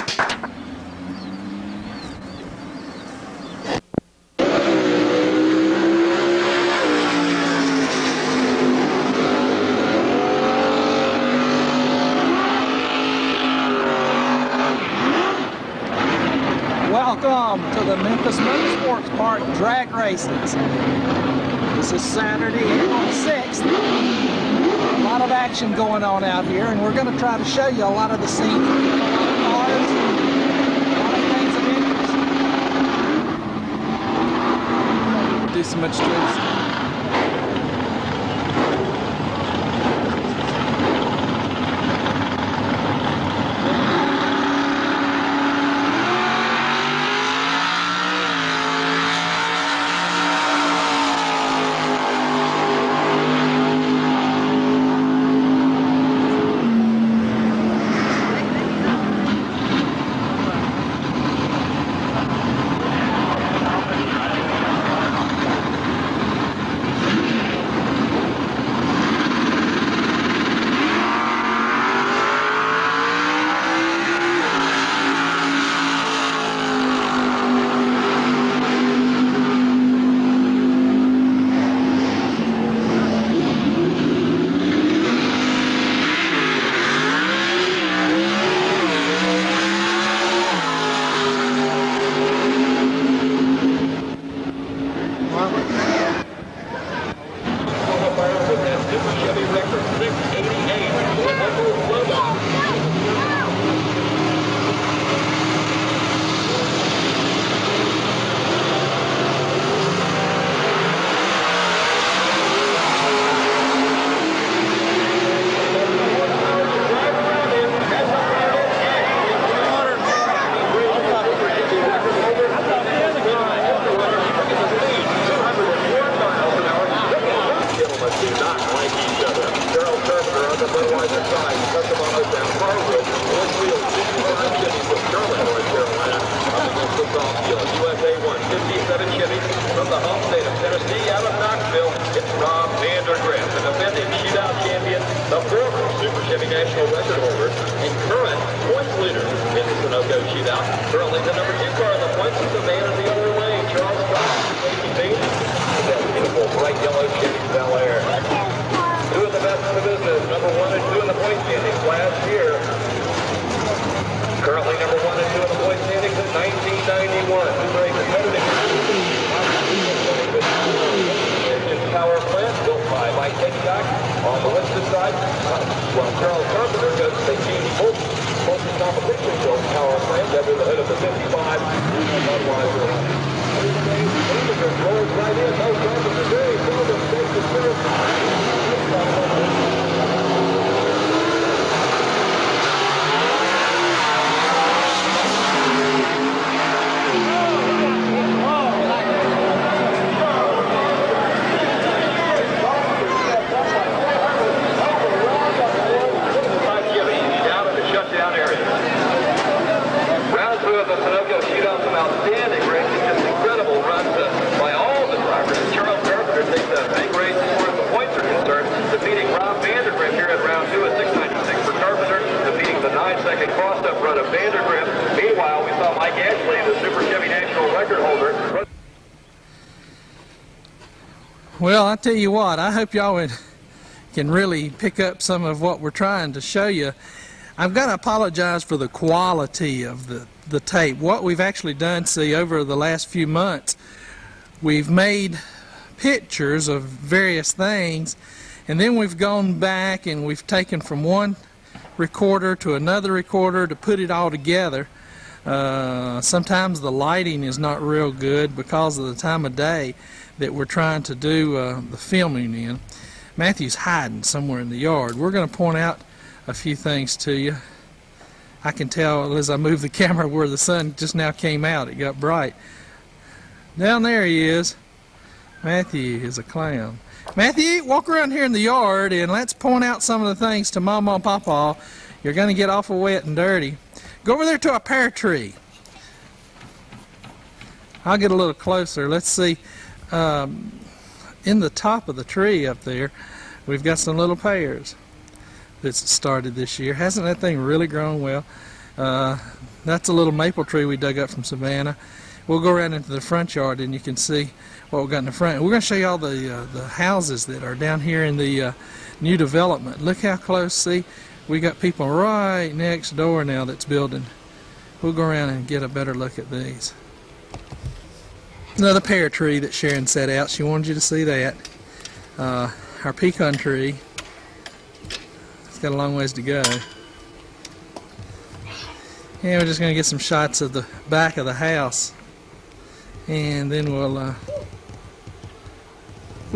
Speaker 8: Welcome to the Memphis Motorsports Park drag races. This is Saturday, April 6th. A lot of action going on out here, and we're going to try to show you a lot of the scenery, a lot of cars, a lot of things of interest. Do so much racing. Well, I tell you what, I hope y'all can really pick up some of what we're trying to show you. I've got to apologize for the quality of the tape. What we've actually done, see, over the last few months, we've made pictures of various things, and then we've gone back and we've taken from one recorder to another recorder to put it all together. Sometimes the lighting is not real good because of the time of day that we're trying to do the filming in. Matthew's hiding somewhere in the yard. We're going to point out a few things to you. I can tell as I move the camera where the sun just now came out. It got bright. Down there he is. Matthew is a clown. Matthew, walk around here in the yard and let's point out some of the things to Mama and Papa. You're going to get awful wet and dirty. Go over there to a pear tree. I'll get a little closer. Let's see. In the top of the tree up there, we've got some little pears. that's started this year. Hasn't that thing really grown well? That's a little maple tree we dug up from Savannah. We'll go around into the front yard and you can see what we've got in the front. We're going to show you all the houses that are down here in the new development. Look how close. See, we got people right next door now that's building. We'll go around and get a better look at these. Another pear tree that Sharon set out. She wanted you to see that. Our pecan tree. It's got a long ways to go. And we're just going to get some shots of the back of the house. And then we'll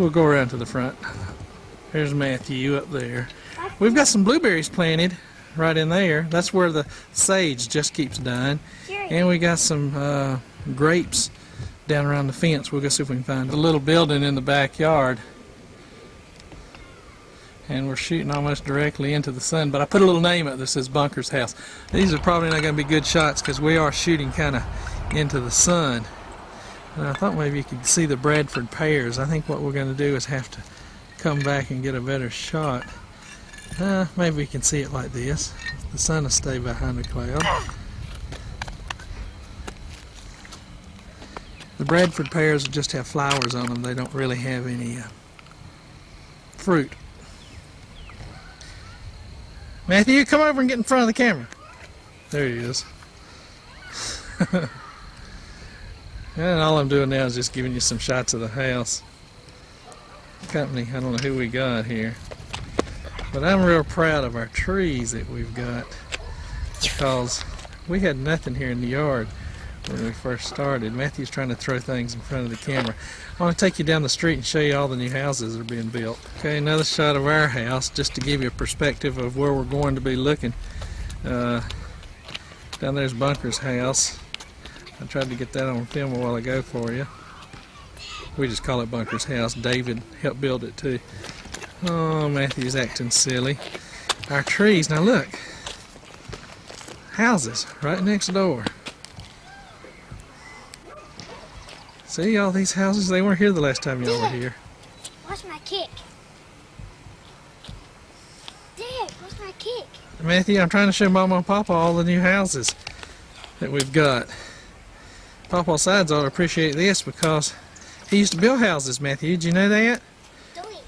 Speaker 8: go around to the front. There's Matthew up there. We've got some blueberries planted right in there. That's where the sage just keeps dying. And we got some grapes down around the fence. We'll go see if we can find a little building in the backyard. And we're shooting almost directly into the sun, but I put a little name up that says Bunker's house. These are probably not going to be good shots because we are shooting kind of into the sun. And I thought maybe you could see the Bradford pears. I think what we're going to do is have to come back and get a better shot. Maybe we can see it like this. The sun will stay behind the cloud. The Bradford pears just have flowers on them. They don't really have any fruit. Matthew, come over and get in front of the camera. There he is. And all I'm doing now is just giving you some shots of the house. Company, I don't know who we got here. But I'm real proud of our trees that we've got. Because we had nothing here in the yard when we first started. Matthew's trying to throw things in front of the camera. I want to take you down the street and show you all the new houses that are being built. Okay, another shot of our house just to give you a perspective of where we're going to be looking. Down there's Bunker's house. I tried to get that on film a while ago for you. We just call it Bunker's house. David helped build it too. Oh, Matthew's acting silly. Our trees, now look. Houses right next door. See all these houses? They weren't here the last time y'all were here.
Speaker 2: Watch my kick. Dad, watch my kick.
Speaker 8: Matthew, I'm trying to show Mama and Papa all the new houses that we've got. Papa Sides ought to appreciate this because he used to build houses, Matthew. Did you know that?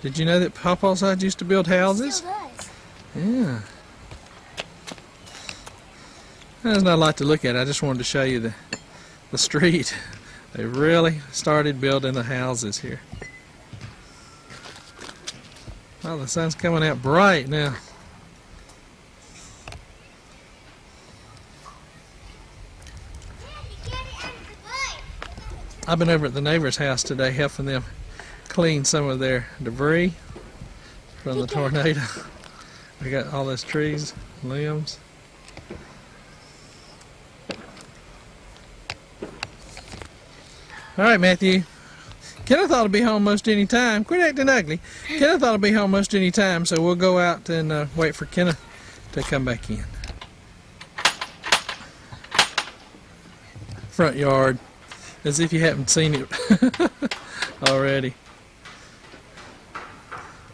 Speaker 8: Did you know that Papa Sides used to build houses?
Speaker 2: Still does.
Speaker 8: Yeah. There's not a lot to look at. I just wanted to show you the street. They really started building the houses here. Well, the sun's coming out bright now. I've been over at the neighbor's house today helping them clean some of their debris from the tornado. We got all those trees, limbs. All right, Matthew. Kenneth ought to be home most any time. Quit acting ugly. Kenneth ought to be home most any time, so we'll go out and wait for Kenneth to come back in. Front yard, as if you haven't seen it already.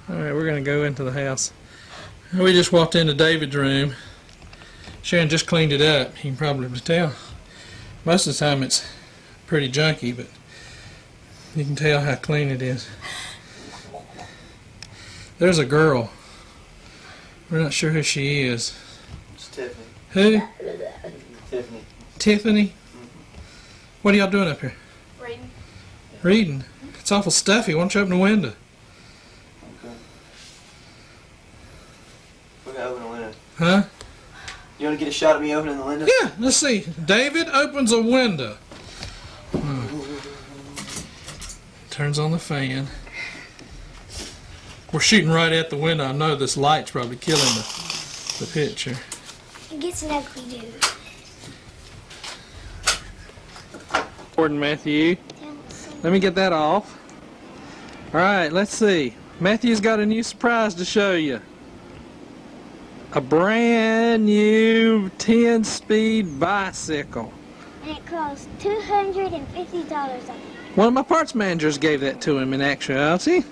Speaker 8: All right, we're going to go into the house. We just walked into David's room. Sharon just cleaned it up. You can probably tell. Most of the time it's pretty junky, but you can tell how clean it is. There's a girl. We're not sure who she is.
Speaker 7: It's Tiffany.
Speaker 8: Who?
Speaker 7: Tiffany.
Speaker 8: Tiffany? Mm-hmm. What are y'all doing up here?
Speaker 6: Reading.
Speaker 8: Reading? It's awful stuffy. Why don't you open the window?
Speaker 7: Okay. We're gonna open the window.
Speaker 8: Huh?
Speaker 7: You want to get a shot of me opening the window?
Speaker 8: Yeah, let's see. David opens a window. Turns on the fan. We're shooting right at the window. I know this light's probably killing the picture.
Speaker 2: It gets an ugly dude.
Speaker 8: Gordon, Matthew. Let me get that off. Alright, let's see. Matthew's got a new surprise to show you. A brand new 10-speed bicycle.
Speaker 2: And it costs $250, I think.
Speaker 8: One of my parts managers gave that to him in actuality.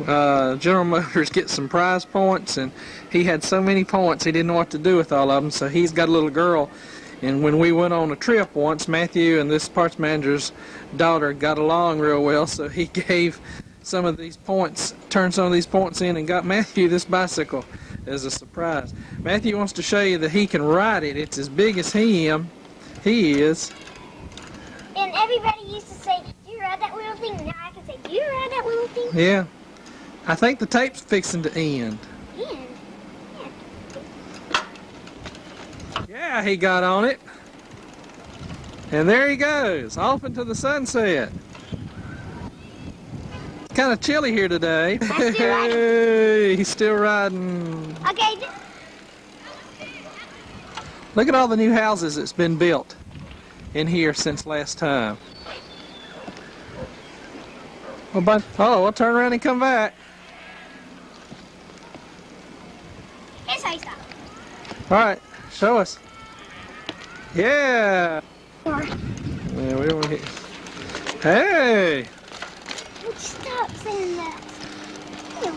Speaker 8: General Motors get some prize points, and he had so many points he didn't know what to do with all of them, so he's got a little girl. And when we went on a trip once, Matthew and this parts manager's daughter got along real well, so he gave some of these points, turned some of these points in, and got Matthew this bicycle as a surprise. Matthew wants to show you that he can ride it. It's as big as he is.
Speaker 2: And everybody used to say, "Do you ride that little thing?" Now I can say, "Do you ride that little thing?"
Speaker 8: Yeah. I think the tape's fixing to end.
Speaker 2: End?
Speaker 8: Yeah, he got on it. And there he goes, off into the sunset. It's kind of chilly here today. Hey, he's still riding.
Speaker 2: Okay.
Speaker 8: Look at all the new houses that's been built in here since last time. We'll turn around and come back.
Speaker 2: Here's how you stop.
Speaker 8: All right, show us. Yeah.
Speaker 2: Or,
Speaker 8: Yeah, we don't hit. Hey.
Speaker 2: stop saying that. Ew.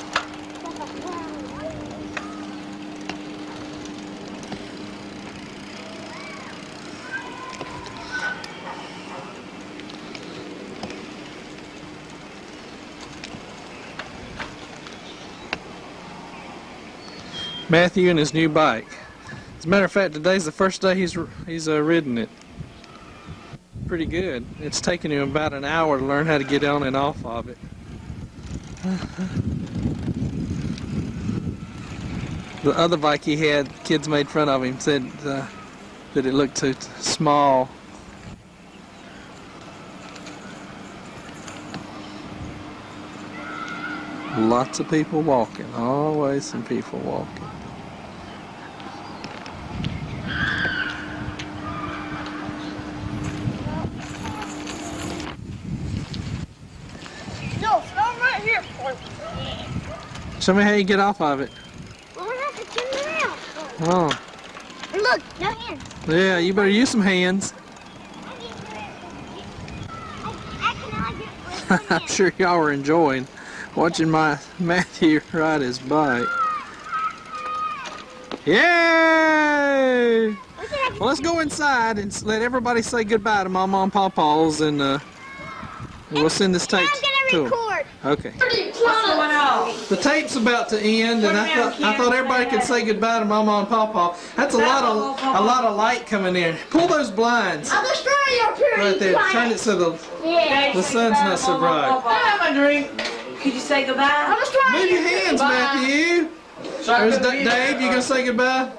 Speaker 8: Matthew and his new bike. As a matter of fact, today's the first day he's ridden it. Pretty good. It's taken him about an hour to learn how to get on and off of it. The other bike he had, kids made fun of him, said that it looked too small. Lots of people walking, always some people walking.
Speaker 2: No, stop right here.
Speaker 8: Show me how you get off of it.
Speaker 2: We're gonna have to turn around.
Speaker 8: Oh.
Speaker 2: Look, no hands.
Speaker 8: Yeah, you better use some hands. I'm sure y'all were enjoying watching my Matthew ride his bike. Yay! Well, let's go inside and let everybody say goodbye to Mama and Papa's, and we'll send this tape to them. Okay.
Speaker 10: What's going on?
Speaker 8: The tape's about to end, and I thought everybody could say goodbye to Mama and Papa. That's a lot of light coming in. Pull those blinds
Speaker 2: I'll destroy your pretty
Speaker 8: right there. Turn it so the sun's not so bright.
Speaker 10: Have a drink. Could you say goodbye?
Speaker 8: Move your hands, Matthew. There's Dave. You gonna say goodbye?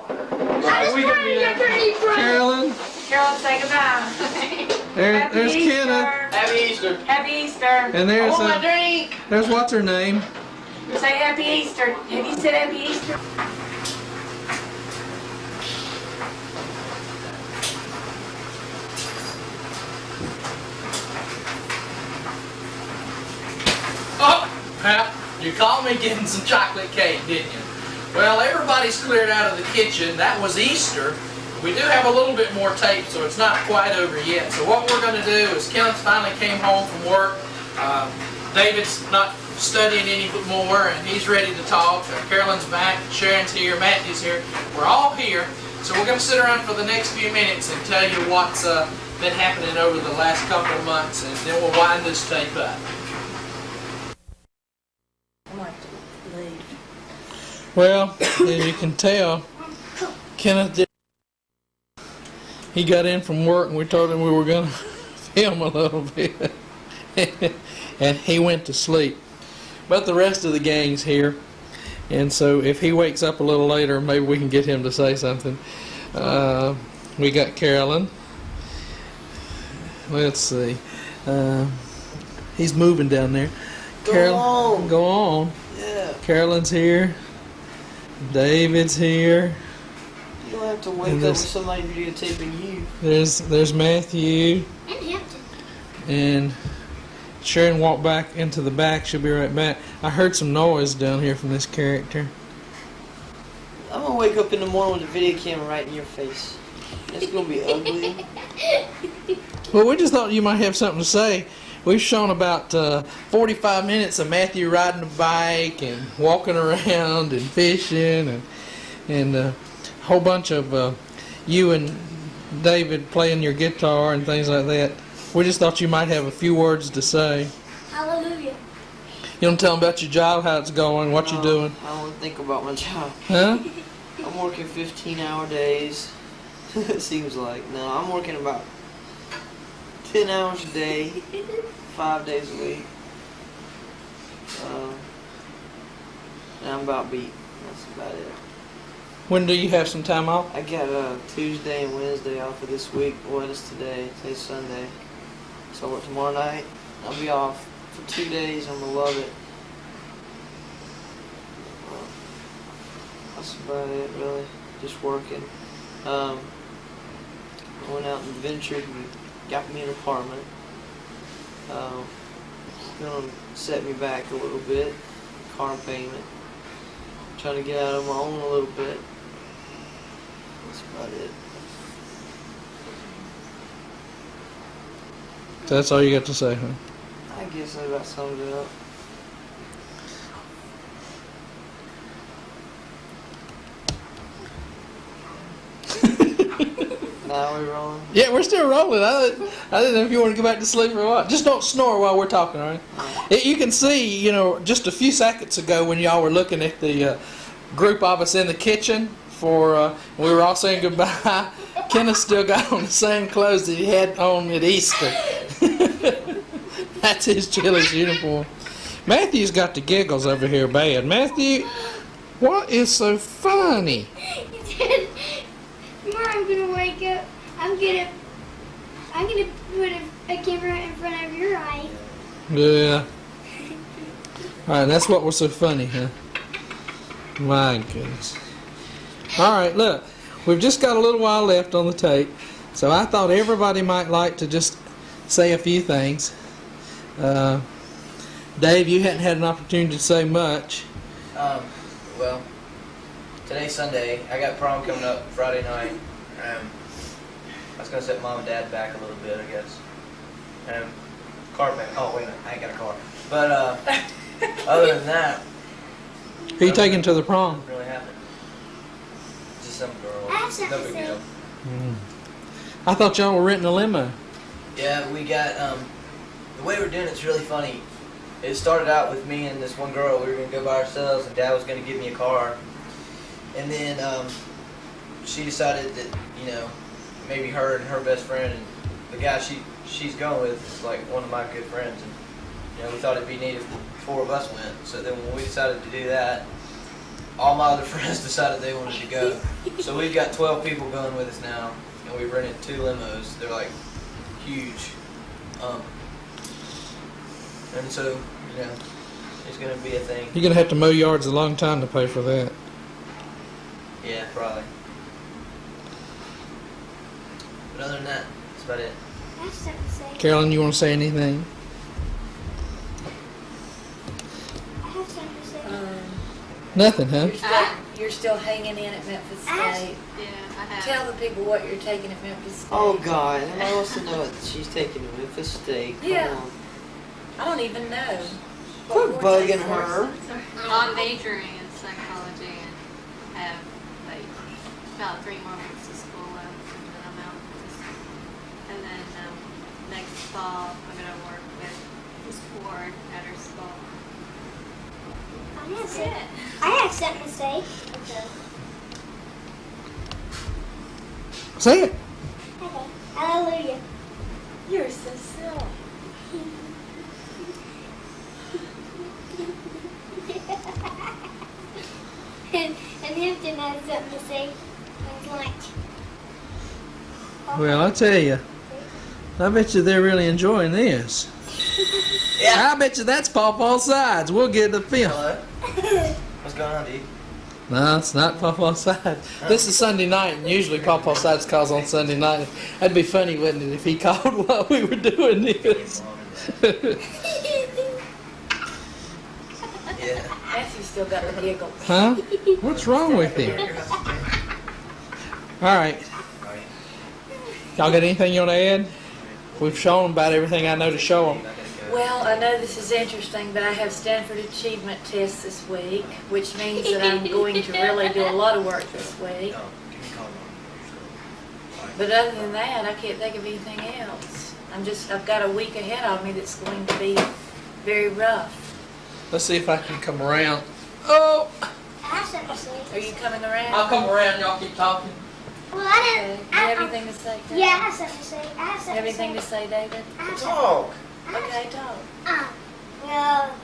Speaker 8: Carolyn.
Speaker 10: Carolyn, say goodbye.
Speaker 8: There's Kenna.
Speaker 10: Happy Easter. Happy Easter.
Speaker 8: And there's
Speaker 10: my drink.
Speaker 8: there's what's her name?
Speaker 10: Say Happy Easter. Have you said Happy Easter?
Speaker 1: Oh, well, you called me getting some chocolate cake, didn't you? Well, everybody's cleared out of the kitchen. That was Easter. We do have a little bit more tape, so it's not quite over yet. So what we're going to do is Kenneth finally came home from work. David's not studying any more, and he's ready to talk. Carolyn's back, Sharon's here, Matthew's here. We're all here. So we're going to sit around for the next few minutes and tell you what's been happening over the last couple of months, and then we'll wind this tape up. Well, as you can tell, Kenneth did. He got in from work and we told him we were going to film a little bit. And he went to sleep. But the rest of the gang's here. And so if he wakes up a little later, maybe we can get him to say something. We got Carolyn. Let's see. He's moving down there. Go on.
Speaker 14: Yeah.
Speaker 8: Carolyn's here. David's here.
Speaker 14: You don't have to wake up with somebody videotaping you.
Speaker 8: There's Matthew.
Speaker 2: And Hampton.
Speaker 8: And Sharon walked back into the back. She'll be right back. I heard some noise down here from this character.
Speaker 14: I'm gonna wake up in the morning with a video camera right in your face. It's gonna be ugly.
Speaker 8: Well, we just thought you might have something to say. we've shown about 45 minutes of Matthew riding a bike and walking around and fishing and a whole bunch of you and David playing your guitar and things like that. We just thought you might have a few words to say.
Speaker 2: Hallelujah.
Speaker 8: You want to tell them about your job, how it's going, what you're doing?
Speaker 14: I don't want to think about my job.
Speaker 8: Huh?
Speaker 14: I'm working 15-hour days. It seems like. No, I'm working about 10 hours a day, 5 days a week. And I'm about beat. That's about it.
Speaker 8: When do you have some time off?
Speaker 14: I got Tuesday and Wednesday off of this week. What is today? Today's Sunday. So I work tomorrow night. I'll be off for 2 days. I'm gonna love it. That's about it, really. Just working. I went out and ventured and got me an apartment. Gonna set me back a little bit. Car payment. Trying to get out on my own a little bit. That's about it.
Speaker 8: So that's all you got to say, huh?
Speaker 14: I guess that about sums it up. Now we're rolling?
Speaker 8: Yeah, we're still rolling. I didn't know if you want to go back to sleep or what. Just don't snore while we're talking, all right? You can see, just a few seconds ago when y'all were looking at the group of us in the kitchen we were all saying goodbye. Kenneth still got on the same clothes that he had on at Easter. That's his Chili's uniform. Matthew's got the giggles over here bad. Matthew, what is so funny?
Speaker 2: Tomorrow I'm gonna wake up. I'm gonna put a camera in front of your eye.
Speaker 8: Yeah. Alright, that's what was so funny, huh? My goodness. Alright, look. We've just got a little while left on the tape. So I thought everybody might like to just say a few things. Dave, you hadn't had an opportunity to say much.
Speaker 7: Well, today's Sunday. I got prom coming up Friday night. I was going to set Mom and Dad back a little bit, I guess. Car payment. Oh, wait a minute. I ain't got a car. But other than that...
Speaker 8: Who you taking to the prom?
Speaker 7: Nothing really happened. Just some girl. No big deal.
Speaker 8: I thought y'all were renting a limo.
Speaker 7: Yeah, we got... the way we're doing it's really funny. It started out with me and this one girl. We were going to go by ourselves, and Dad was going to give me a car. And then she decided that, maybe her and her best friend and the guy she's going with is like one of my good friends. And, we thought it'd be neat if the four of us went. So then when we decided to do that, all my other friends decided they wanted to go. So we've got 12 people going with us now, and we've rented 2 limos. They're like huge. And so, it's going to be a thing.
Speaker 8: You're going to have to mow yards a long time to pay for that.
Speaker 7: Yeah, probably. But other than that, that's about it.
Speaker 2: I have something to say.
Speaker 8: Carolyn, you want to say anything?
Speaker 2: I have something to say.
Speaker 8: Nothing, huh?
Speaker 10: You're still hanging in at Memphis State.
Speaker 6: Yeah, I have.
Speaker 10: Tell the people what you're taking at Memphis State.
Speaker 14: Oh, God. Everybody wants to know what she's taking to Memphis State. Come
Speaker 10: Yeah.
Speaker 14: on.
Speaker 10: I don't even know.
Speaker 14: Quit bugging her.
Speaker 6: I'm majoring in psychology and have like about 3 more weeks of school left, and then I'm out. And then next fall I'm gonna work with Miss Ford at her school.
Speaker 2: I have something to say.
Speaker 8: Say it.
Speaker 2: Okay. Hallelujah.
Speaker 10: You're so silly.
Speaker 2: and Hampton has something to say on lunch.
Speaker 8: Well, I'll tell you. I bet you they're really enjoying this.
Speaker 7: Yeah.
Speaker 8: I bet you that's Pawpaw's Sides. We'll get the film.
Speaker 7: Hello? What's going on, dude?
Speaker 8: No, it's not Pawpaw's Sides. This is Sunday night, and usually Pawpaw's Sides calls on Sunday night. That'd be funny, wouldn't it, if he called while we were doing this?
Speaker 7: Yeah.
Speaker 10: Matthew's still got the giggles.
Speaker 8: Huh? What's wrong with him? All right. Y'all got anything you want to add? We've shown them about everything I know to show them.
Speaker 10: Well, I know this is interesting, but I have Stanford Achievement Test this week, which means that I'm going to really do a lot of work this week. But other than that, I can't think of anything else. I've got a week ahead of me that's going to be very rough.
Speaker 1: Let's see if I can come around. Oh!
Speaker 2: I have something to say.
Speaker 10: Are you coming around?
Speaker 1: I'll come around. Y'all keep talking.
Speaker 2: Well,
Speaker 10: Okay. Do you have anything to say, David?
Speaker 2: Yeah, I have something to say. I have
Speaker 10: You have
Speaker 2: something to
Speaker 10: anything
Speaker 2: say.
Speaker 10: to say, David?
Speaker 2: I have
Speaker 7: Talk.
Speaker 10: Okay, talk.
Speaker 2: Well,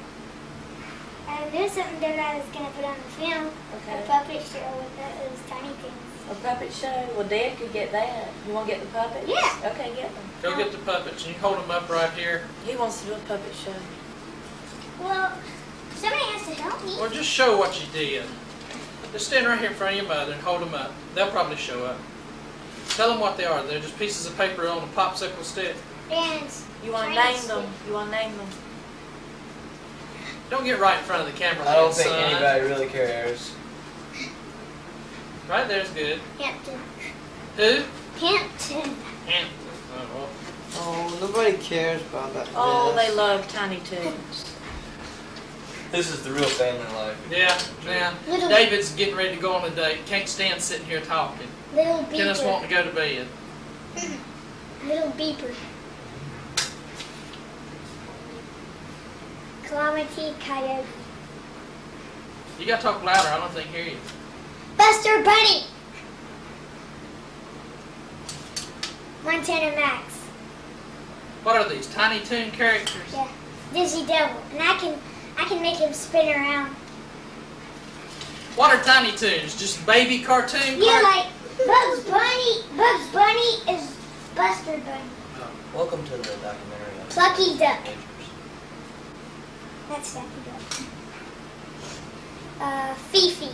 Speaker 2: I knew something that I was going to put on the film.
Speaker 10: Okay.
Speaker 2: A puppet show with those tiny things.
Speaker 10: A puppet show? Well, Dad could get that. You want to get the puppets?
Speaker 2: Yeah.
Speaker 10: Okay, get them.
Speaker 1: Go get the puppets and you hold them up right here.
Speaker 10: He wants to do a puppet show.
Speaker 2: Well, somebody has to help me.
Speaker 1: Or just show what you did. Just stand right here in front of your mother and hold them up. They'll probably show up. Tell them what they are. They're just pieces of paper on a popsicle stick.
Speaker 2: And
Speaker 10: You want to name them? You want to name them?
Speaker 1: Don't get right in front of the camera,
Speaker 7: I don't think
Speaker 1: son.
Speaker 7: anybody really cares.
Speaker 1: Right there's good.
Speaker 2: Hampton.
Speaker 1: Who?
Speaker 2: Hampton.
Speaker 1: Hampton. Oh, well.
Speaker 14: Oh, nobody cares about that.
Speaker 10: Oh,
Speaker 14: mess.
Speaker 10: they love Tiny Toons.
Speaker 7: This is the real family life.
Speaker 1: Yeah, yeah.
Speaker 2: Little-
Speaker 1: David's getting ready to go on a date. Can't stand sitting here talking.
Speaker 2: Little
Speaker 1: Kenneth's
Speaker 2: beeper.
Speaker 1: wanting to go to bed.
Speaker 2: Little beeper. Calamity Coyote.
Speaker 1: You gotta talk louder. I don't think hear you.
Speaker 2: Buster Bunny. Montana Max.
Speaker 1: What are these? Tiny Toon characters?
Speaker 2: Yeah. Dizzy Devil. And I can make him spin around.
Speaker 1: What are Tiny Toons? Just baby cartoon?
Speaker 2: Yeah, like Bugs Bunny. Bugs Bunny is Buster Bunny.
Speaker 7: Welcome to the documentary. on
Speaker 2: Plucky Duck.
Speaker 7: Adventures.
Speaker 2: That's Plucky Duck. Fifi.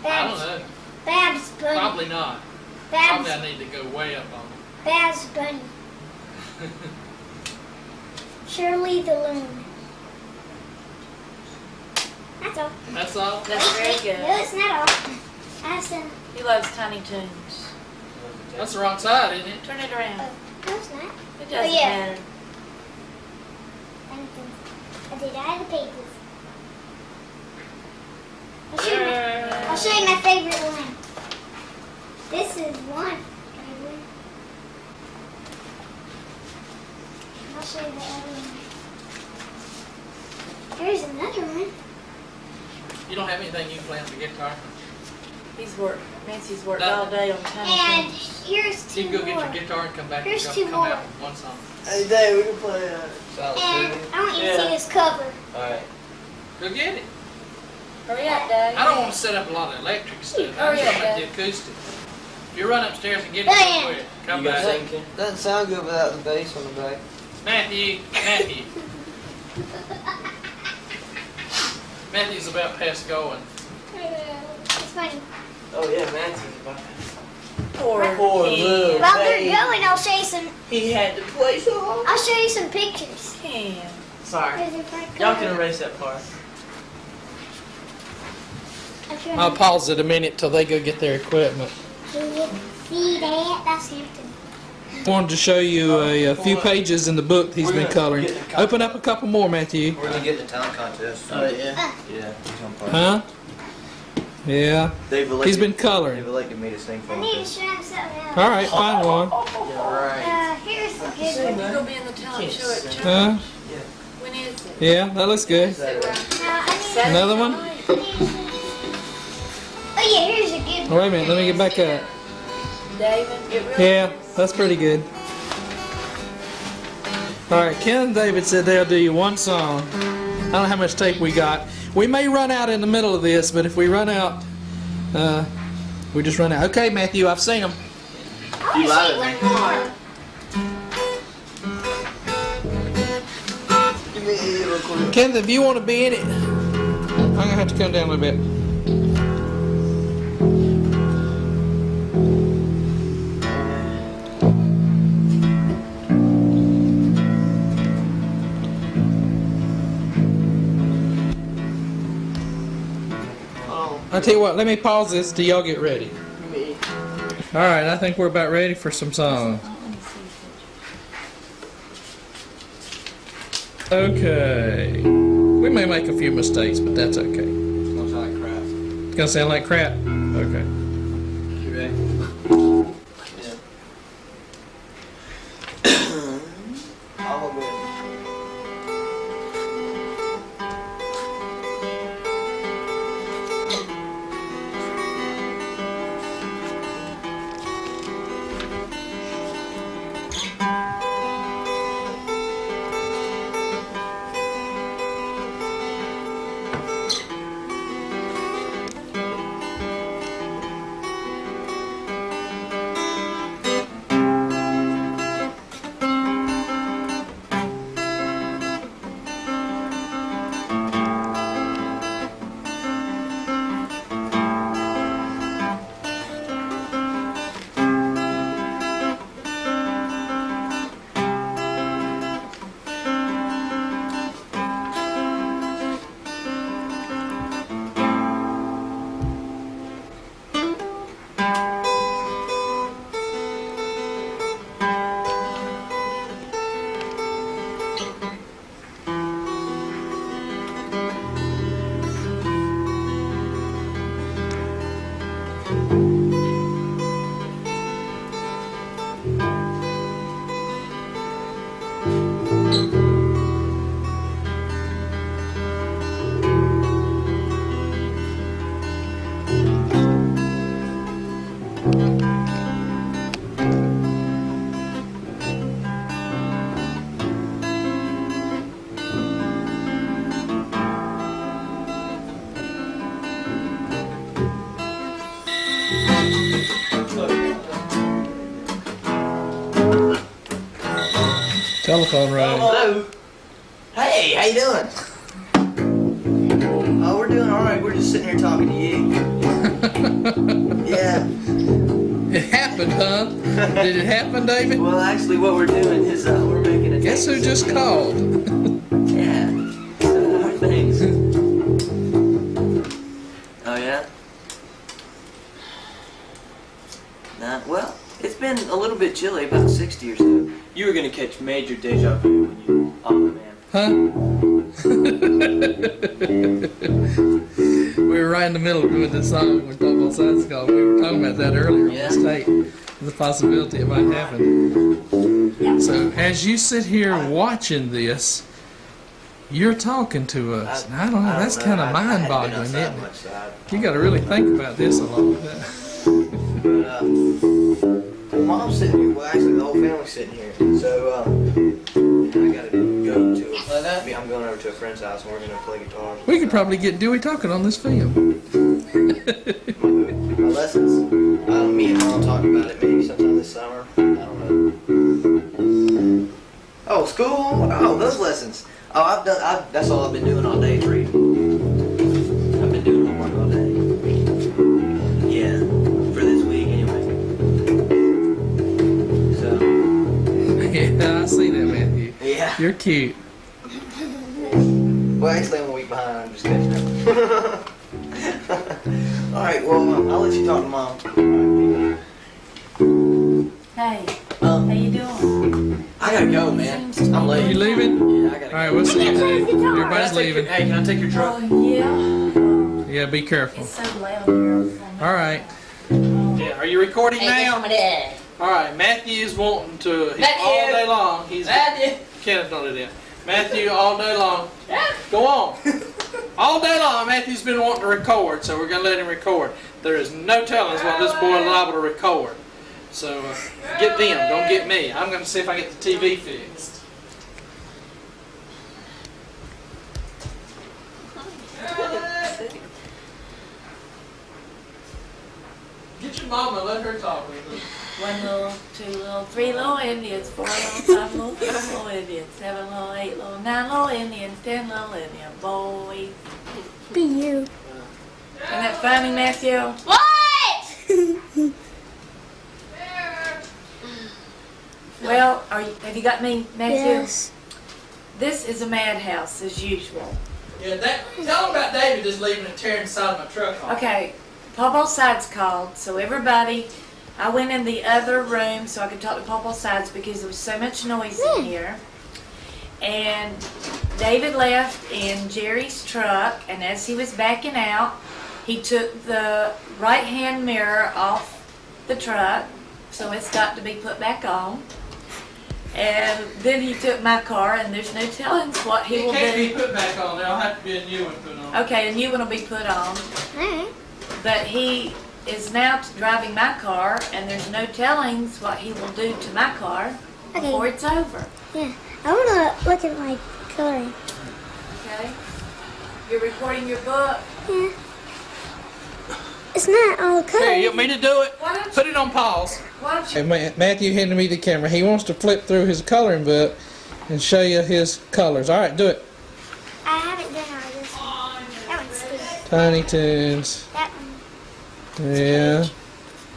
Speaker 1: I don't
Speaker 2: Babs.
Speaker 1: know.
Speaker 2: Babs Bunny.
Speaker 1: Probably not. Probably
Speaker 2: Babs.
Speaker 1: I need to go way up on
Speaker 2: Babs Bunny.
Speaker 1: it.
Speaker 2: Shirley the Loon. That's all.
Speaker 1: That's all?
Speaker 10: That's very
Speaker 2: No,
Speaker 10: good.
Speaker 2: it's not all. I have some.
Speaker 10: He loves Tiny Toons.
Speaker 1: That's the wrong side, isn't it?
Speaker 10: Turn it around.
Speaker 2: No, it's not.
Speaker 10: It doesn't
Speaker 2: yeah.
Speaker 10: matter.
Speaker 2: I did all the papers. I'll show you my favorite one. This is one. I'll show you the other one. Here's another one.
Speaker 1: You don't have anything you can play on the guitar?
Speaker 10: Nancy's worked
Speaker 1: No.
Speaker 10: all day on Tiny
Speaker 2: And
Speaker 10: Toons.
Speaker 2: here's
Speaker 1: You
Speaker 2: two
Speaker 1: can go
Speaker 2: more.
Speaker 1: get your guitar and come back
Speaker 2: Here's
Speaker 1: and
Speaker 2: two
Speaker 1: come
Speaker 2: more.
Speaker 1: out with one song.
Speaker 14: Hey, Dave, we can play
Speaker 7: Solid
Speaker 2: And
Speaker 7: City.
Speaker 2: I want you to see
Speaker 14: Yeah.
Speaker 2: this cover.
Speaker 7: Alright.
Speaker 1: Go get it.
Speaker 10: Hurry up, Dave.
Speaker 1: I don't want to set up a lot of electric stuff. I
Speaker 10: Hurry
Speaker 1: just
Speaker 10: up,
Speaker 1: want the
Speaker 10: Dad.
Speaker 1: acoustic. If you run upstairs and get it
Speaker 2: Diane.
Speaker 1: real quick, come
Speaker 7: You got
Speaker 1: back.
Speaker 7: singing?
Speaker 14: Doesn't sound good without the bass on the back.
Speaker 1: Matthew. Matthew's about past going.
Speaker 2: It's funny.
Speaker 7: Oh yeah, Matthew's about
Speaker 10: Poor
Speaker 7: Poor
Speaker 10: kid.
Speaker 7: little
Speaker 2: While they're
Speaker 7: baby.
Speaker 2: going, I'll show you some.
Speaker 7: He had to play so hard.
Speaker 2: I'll show you some pictures.
Speaker 10: Ken.
Speaker 7: Sorry.
Speaker 2: Here's your front
Speaker 7: Y'all
Speaker 2: cover.
Speaker 7: can erase that part.
Speaker 1: I'll pause it a minute till they go get their equipment.
Speaker 2: See that? That's Hampton.
Speaker 1: Wanted to show you a few pages in the book he's
Speaker 7: We're
Speaker 1: been
Speaker 7: gonna
Speaker 1: coloring.
Speaker 7: get the copy.
Speaker 1: Open up a couple more, Matthew.
Speaker 7: We're gonna get the talent contest.
Speaker 14: Oh, yeah.
Speaker 7: Yeah, he's on part.
Speaker 1: Huh? Yeah.
Speaker 7: They've elected,
Speaker 1: He's been coloring.
Speaker 7: They've elected me to sing for
Speaker 2: I
Speaker 7: him.
Speaker 2: need to show him something else.
Speaker 1: All right, find one.
Speaker 7: Yeah, right.
Speaker 2: Here's the
Speaker 10: So
Speaker 2: good
Speaker 10: you're
Speaker 2: one.
Speaker 10: going to be in the talent show at church.
Speaker 1: Huh?
Speaker 10: When is it?
Speaker 1: Yeah, that looks good.
Speaker 7: Saturday.
Speaker 2: Now, I need
Speaker 10: Saturday
Speaker 1: Another one?
Speaker 10: night.
Speaker 2: Oh yeah, here's a good
Speaker 1: Oh,
Speaker 2: one.
Speaker 1: wait a minute, let me get back up.
Speaker 10: David, it really
Speaker 1: Yeah, that's pretty good. All right, Ken and David said they'll do you one song. I don't know how much tape we got. We may run out in the middle of this, but if we run out, we just run out. Okay, Matthew, I've seen them.
Speaker 2: I want to see one more.
Speaker 14: Give me a real quick.
Speaker 1: Ken, if you want to be in it, I'm gonna have to come down a little bit.
Speaker 14: Oh,
Speaker 1: I'll tell you what, let me pause this till y'all get ready.
Speaker 14: give me.
Speaker 1: All right, I think we're about ready for some songs.
Speaker 8: Okay. We may make a few mistakes, but that's okay.
Speaker 14: It's gonna sound like crap.
Speaker 8: It's gonna sound like crap? Okay.
Speaker 14: You ready? Yeah. All good.
Speaker 8: Telephone ring.
Speaker 14: Hello. Hey, how you doing? Oh, we're doing all right. We're just sitting here talking to you. Yeah.
Speaker 8: It happened, huh? Did it happen, David?
Speaker 14: Well, actually, what we're doing is we're making a.
Speaker 8: Guess who just called?
Speaker 14: Yeah. Thanks. Oh yeah. Nah. Well, it's been a little bit chilly, about 60 or so. You were gonna catch major deja vu when you. Oh man.
Speaker 8: Huh? We were right in the middle of doing this song when Bobo Sides called. We were talking about that earlier on the tape. The possibility it might happen. So as you sit here watching this, you're talking to us. And I don't know, that's kind of mind-boggling, isn't it? You got to really think about this a lot.
Speaker 14: Well, Mom's sitting here. Well, actually, the whole family's sitting here. So, I gotta go to. I'm going over to a friend's house and we're gonna play guitars.
Speaker 8: We could probably get Dewey talking on this film.
Speaker 14: My lessons. Me and Mom talk about it maybe sometime this summer. I don't know. Oh, school. Oh, those lessons. Oh, that's all I've been doing all day is reading. I've been doing homework all day. Yeah, for this week anyway. So.
Speaker 8: Yeah, I see that, Matthew.
Speaker 14: Yeah.
Speaker 8: You're cute.
Speaker 14: Well, actually, I'm a week behind. I'm just catching up. All right. Well, I'll let you talk to Mom.
Speaker 10: Hey, how you doing?
Speaker 14: I gotta go, man. I'm late.
Speaker 8: You leaving?
Speaker 14: Yeah, I gotta go.
Speaker 8: All right, we'll see you, Dave. Everybody's leaving.
Speaker 14: Hey, can I take your truck?
Speaker 10: Yeah.
Speaker 8: Yeah, be careful.
Speaker 10: It's so loud here.
Speaker 8: All right.
Speaker 1: Yeah, are you recording now?
Speaker 10: Dad.
Speaker 1: All right, Matthew's wanting to
Speaker 10: Matthew.
Speaker 1: all day long.
Speaker 10: Matthew.
Speaker 1: Kenneth, don't do that. Matthew, all day long. Go on. All day long, Matthew's been wanting to record, so we're going to let him record. There is no telling us what this boy is liable to record. So get them, don't get me. I'm going to see if I get the TV fixed. Get your mama, let her talk with us.
Speaker 10: 1 little, 2 little, 3 little Indians, 4 little, 5 little, 6 little Indians, 7 little, 8 little, 9 little Indians, 10 little Indian boys.
Speaker 2: Be you.
Speaker 10: Isn't that funny, Matthew?
Speaker 2: What?
Speaker 10: Well, have you got me, Matthew?
Speaker 2: Yes.
Speaker 10: This is a madhouse, as usual.
Speaker 1: Yeah, tell them about David just leaving and tearing the side of my truck off.
Speaker 10: Okay, Pawpaw Sides called, so everybody, I went in the other room so I could talk to Pawpaw Sides because there was so much noise in here. And David left in Jerry's truck, and as he was backing out, he took the right-hand mirror off the truck, so it's got to be put back on. And then he took my car, and there's no telling what he will do.
Speaker 1: It can't be put back on. There'll have to be a new one put on.
Speaker 10: Okay, a new one will be put on.
Speaker 2: Alright.
Speaker 10: But he is now driving my car, and there's no telling what he will do to my car before it's over.
Speaker 2: Yeah. I want to look at my coloring.
Speaker 10: Okay? You're recording your book?
Speaker 2: Yeah. It's not all
Speaker 1: Here,
Speaker 2: colored.
Speaker 1: you want me to do it?
Speaker 10: Why don't
Speaker 1: Put it on pause.
Speaker 10: Why don't you?
Speaker 8: Matthew handed me the camera. He wants to flip through his coloring book and show you his colors. All right, do it.
Speaker 2: I haven't done all this one. That one's stupid.
Speaker 8: Tiny Toons.
Speaker 2: That one.
Speaker 8: Yeah.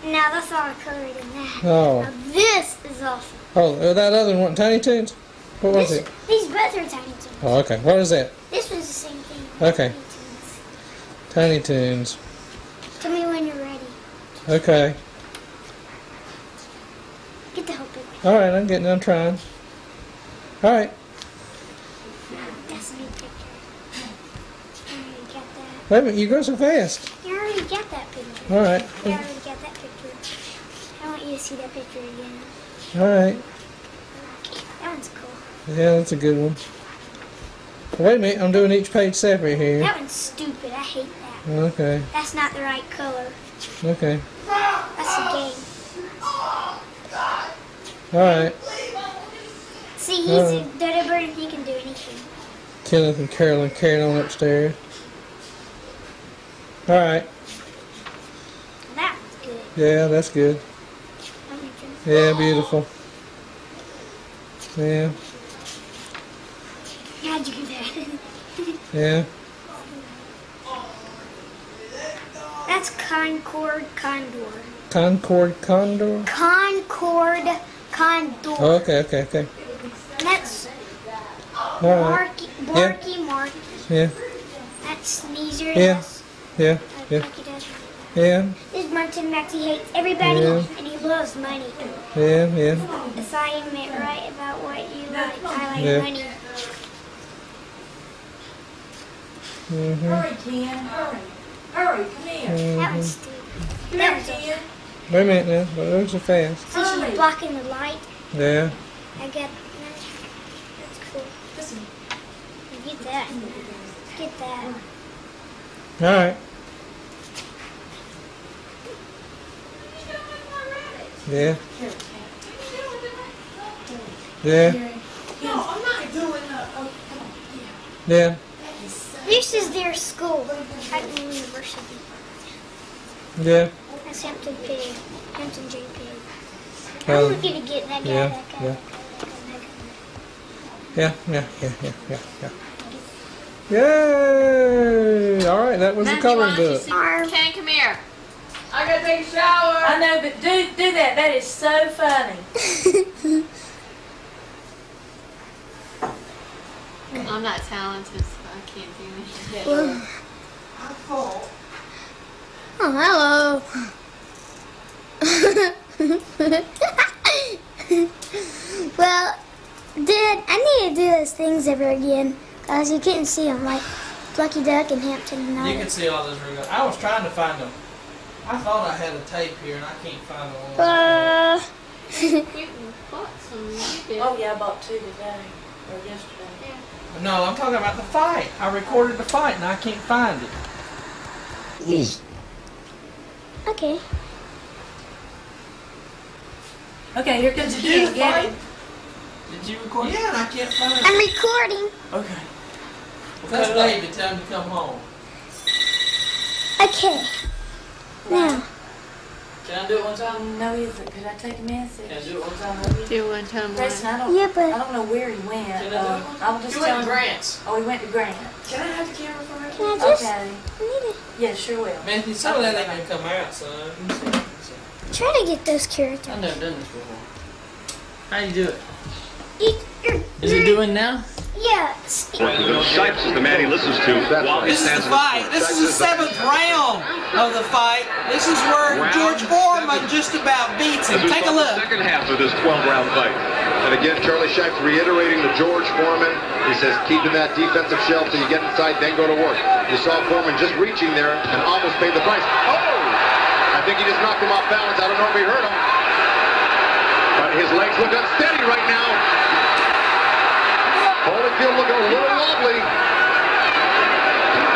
Speaker 2: Now that's all I colored in that.
Speaker 8: Oh.
Speaker 2: Now this is awesome.
Speaker 8: Oh, that other one, Tiny Toons? What was it?
Speaker 2: These both are tiny toons.
Speaker 8: Oh, okay. What is that?
Speaker 2: This was the same thing.
Speaker 8: Okay. Tiny Toons.
Speaker 2: Tell me when you're ready.
Speaker 8: Okay.
Speaker 2: Get the whole picture.
Speaker 8: All right, I'm trying. All right.
Speaker 2: That's a new picture. You already got that.
Speaker 8: Wait a minute, you go so fast.
Speaker 2: You already got that picture.
Speaker 8: All right.
Speaker 2: You already got that picture. I want you to see that picture again.
Speaker 8: All right.
Speaker 2: That one's cool.
Speaker 8: Yeah, that's a good one. Wait a minute, I'm doing each page separate here.
Speaker 2: That one's stupid. I hate that.
Speaker 8: Okay.
Speaker 2: That's not the right color.
Speaker 8: Okay.
Speaker 2: That's the game.
Speaker 8: All right.
Speaker 2: See, he's
Speaker 8: All
Speaker 2: a
Speaker 8: right.
Speaker 2: dodo bird and he can do anything.
Speaker 8: Kenneth and Carolyn carrying on upstairs. All right.
Speaker 2: That one's good.
Speaker 8: Yeah, that's good. Yeah, beautiful. Yeah.
Speaker 2: How'd you do that?
Speaker 8: Yeah.
Speaker 2: That's Concord Condor.
Speaker 8: Concord Condor.
Speaker 2: Concord Condor.
Speaker 8: Oh, okay.
Speaker 2: And that's
Speaker 8: All right.
Speaker 2: Barky Mark.
Speaker 8: Yeah.
Speaker 2: That's Sneezer.
Speaker 8: Yeah.
Speaker 2: That's
Speaker 8: Yeah. Yeah.
Speaker 2: Barky Dad.
Speaker 8: Yeah.
Speaker 2: This is Martin Max. He hates everybody
Speaker 8: Yeah.
Speaker 2: and he loves money.
Speaker 8: Yeah.
Speaker 2: Assignment, write about what you like. I like
Speaker 8: Yeah.
Speaker 2: money.
Speaker 8: Mm-hmm.
Speaker 10: Hurry, Ken, hurry. Hurry, come here.
Speaker 2: That was stupid.
Speaker 10: Come
Speaker 2: That
Speaker 10: here,
Speaker 2: was
Speaker 10: Ken.
Speaker 8: Wait a minute now. Those are fast.
Speaker 2: Since you're blocking the light,
Speaker 8: Yeah.
Speaker 2: I got that's cool.
Speaker 10: Listen.
Speaker 2: Get that. Get that.
Speaker 8: All right. Yeah. Yeah.
Speaker 10: No, I'm not doing that. Oh, come on.
Speaker 8: Yeah.
Speaker 2: This is their school at the university.
Speaker 8: Yeah.
Speaker 2: That's Hampton Pig. Hampton J. Pig.
Speaker 8: Um,
Speaker 2: I'm looking to get that guy,
Speaker 8: yeah,
Speaker 2: that guy,
Speaker 8: yeah.
Speaker 2: that guy.
Speaker 8: Yeah. Yay! All right, that was the
Speaker 6: Matthew, why
Speaker 8: coloring
Speaker 6: don't you
Speaker 8: book.
Speaker 6: see- Ken, come here.
Speaker 10: I gotta take a shower. I know, but do that. That is so funny.
Speaker 6: I'm not talented, so I can't do it.
Speaker 2: Oh, hello. Well, Dad, I need to do those things ever again, because you couldn't see them, like Lucky Duck and Hampton and all
Speaker 1: You
Speaker 2: that.
Speaker 1: can see all those real good. I was trying to find them. I thought I had a tape here and I can't find the one.
Speaker 6: You bought some. You did.
Speaker 10: Oh yeah, I bought 2 today or yesterday.
Speaker 1: No, I'm talking about the fight. I recorded the fight and I can't find it.
Speaker 2: Okay.
Speaker 10: Okay, here comes the dude again.
Speaker 1: Did you record? Yeah, and I can't find it.
Speaker 2: I'm recording.
Speaker 1: Okay. Well, that's David. Tell him to come home.
Speaker 2: Okay. Now.
Speaker 10: Can I do it one time? No, is it? Could I take a message? Can I do it one time?
Speaker 6: Do one time.
Speaker 10: Grayson, I don't know where he went. I'll just tell him.
Speaker 1: Grant's.
Speaker 10: Oh, he went to Grant. Can I have the camera for it?
Speaker 2: Can I just?
Speaker 10: Okay.
Speaker 2: I need
Speaker 10: Yeah, sure will.
Speaker 1: Matthew, some of that ain't gonna come out, son.
Speaker 2: to try to get those characters.
Speaker 15: I've never done this before.
Speaker 1: How you do it?
Speaker 15: Is it doing now?
Speaker 2: Yeah.
Speaker 11: Shipes is the man he listens to while he
Speaker 1: This is
Speaker 11: stands
Speaker 1: the fight. This is the 7th round of the fight. This is where George Foreman just about beats him. Take a look.
Speaker 11: Second half of this 12-round fight.
Speaker 15: And again, Charlie Shipes reiterating to George Foreman. He says, keep in that defensive shell till you get inside, then go to work. You saw Foreman just reaching there and almost paid the price. Oh! I think he just knocked him off balance. I don't know if he hurt him. But his legs look unsteady right now. Holyfield looking a little wobbly.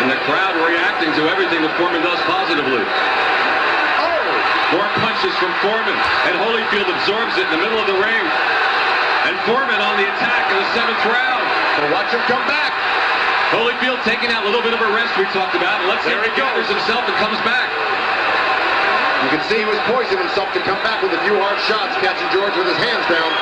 Speaker 11: And the crowd reacting to everything that Foreman does positively.
Speaker 15: Oh!
Speaker 11: More punches from Foreman, and Holyfield absorbs it in the middle of the ring. And Foreman on the attack in the 7th round.
Speaker 15: Well, watch him come back.
Speaker 11: Holyfield taking out a little bit of a rest we talked about, and let's see if he gathers himself and comes back.
Speaker 15: You can see he was poisoning himself to come back with a few hard shots, catching George with his hands down.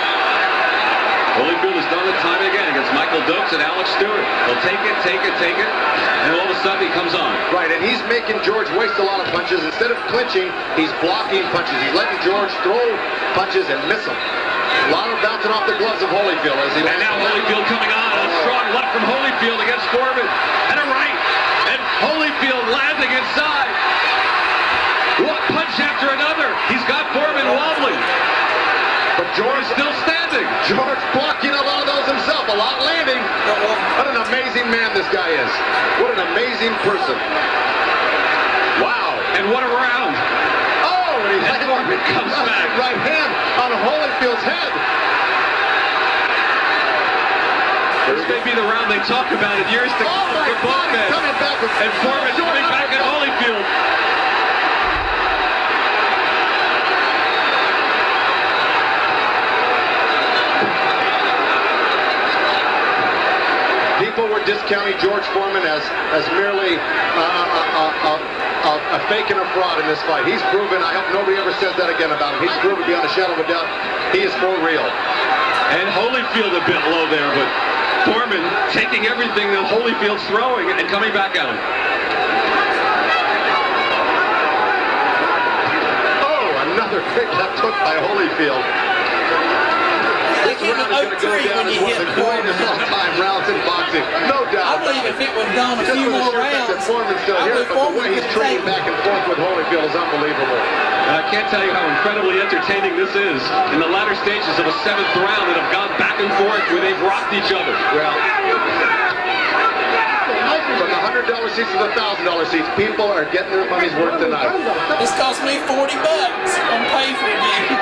Speaker 11: Holyfield has done it time and again against Michael Dokes and Alex Stewart. He'll take it, and all of a sudden he comes on.
Speaker 15: Right, and he's making George waste a lot of punches. Instead of clinching, he's blocking punches. He's letting George throw punches and miss them. A lot of bouncing off the gloves of Holyfield.
Speaker 11: And now Holyfield coming on. A strong left from Holyfield against Foreman. And a right. And Holyfield landing inside. One punch after another. He's got Foreman wobbling.
Speaker 15: But George
Speaker 11: still standing.
Speaker 15: George blocking a lot of those himself. A lot landing. What an amazing man this guy is. What an amazing person. Wow.
Speaker 11: And what a round.
Speaker 15: Oh, and
Speaker 11: Foreman comes back.
Speaker 15: Right hand on Holyfield's head.
Speaker 11: This may be the round they talk about in years to come for both men.
Speaker 15: Coming back with
Speaker 11: and Foreman coming back at Holyfield.
Speaker 15: People were discounting George Foreman as merely a fake and a fraud in this fight. He's proven, I hope nobody ever says that again about him. He's proven beyond a shadow of a doubt, he is for real.
Speaker 11: And Holyfield a bit low there, but Foreman taking everything that Holyfield's throwing and coming back at him.
Speaker 15: Oh, another great left hook by Holyfield. This round is going to go down as one of the greatest all-time rounds in boxing. No doubt.
Speaker 1: I believe if it would have gone a few more rounds,
Speaker 15: Foreman's still here, but the way he's trading back and forth with Holyfield is unbelievable.
Speaker 11: And I can't tell you how incredibly entertaining this is in the latter stages of a 7th round that have gone back and forth where they've rocked each other.
Speaker 15: Well, from the $100 seats to the $1,000 seats, people are getting their money's worth tonight.
Speaker 1: This cost me $40 on pay-per-view.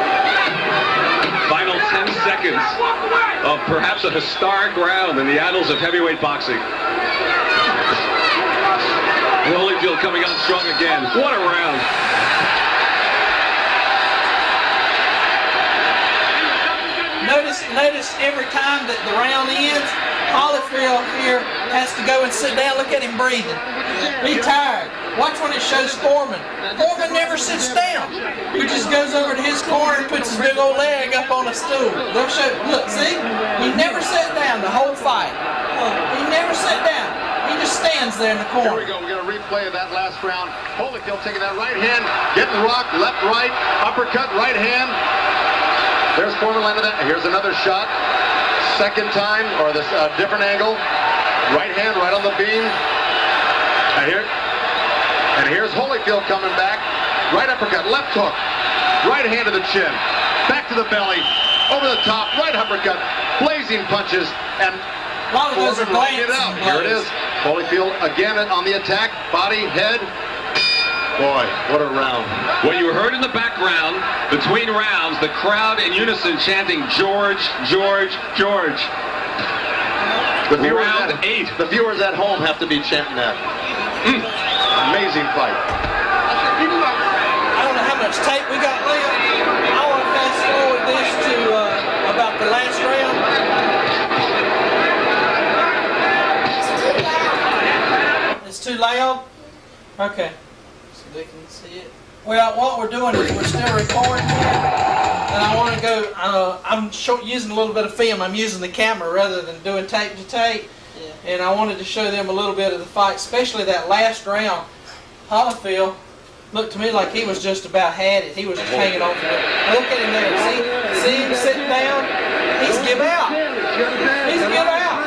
Speaker 11: Final 10 seconds of perhaps a historic round in the annals of heavyweight boxing. Holyfield coming on strong again. What a round.
Speaker 1: Notice every time that the round ends, Holyfield here has to go and sit down. Look at him breathing. He's tired. Watch when it shows Foreman. Foreman never sits down. He just goes over to his corner and puts his big old leg up on a stool. They'll show, look, see? He never sat down the whole fight. He never sat down. He just stands there in the corner.
Speaker 15: Here we go. We're going to replay of that last round. Holyfield taking that right hand, getting rocked, left, right, uppercut, right hand. There's Foreman landing that. Here's another shot. Second time, or this different angle. Right hand, right on the beam. And here's Holyfield coming back. Right uppercut, left hook. Right hand to the chin. Back to the belly. Over the top, right uppercut. Blazing punches. And
Speaker 1: a lot of those are
Speaker 15: it out. Here it is. Holyfield again on the attack. Body, head. Boy, what a round.
Speaker 11: What you heard in the background, between rounds, the crowd in unison chanting, George, George, George.
Speaker 15: Round 8. The viewers at home have to be chanting that. Amazing fight.
Speaker 1: I don't know how much tape we got left. I want to fast forward this to about the last round. It's too loud? Okay. They can see it. Well, what we're doing is we're still recording here, and I want to go. I'm using a little bit of film. I'm using the camera rather than doing tape to tape, and I wanted to show them a little bit of the fight, especially that last round. Holyfield looked to me like he was just about had it. He was just hanging on to it. Look at him there. See him sitting down. He's give out. He's give out.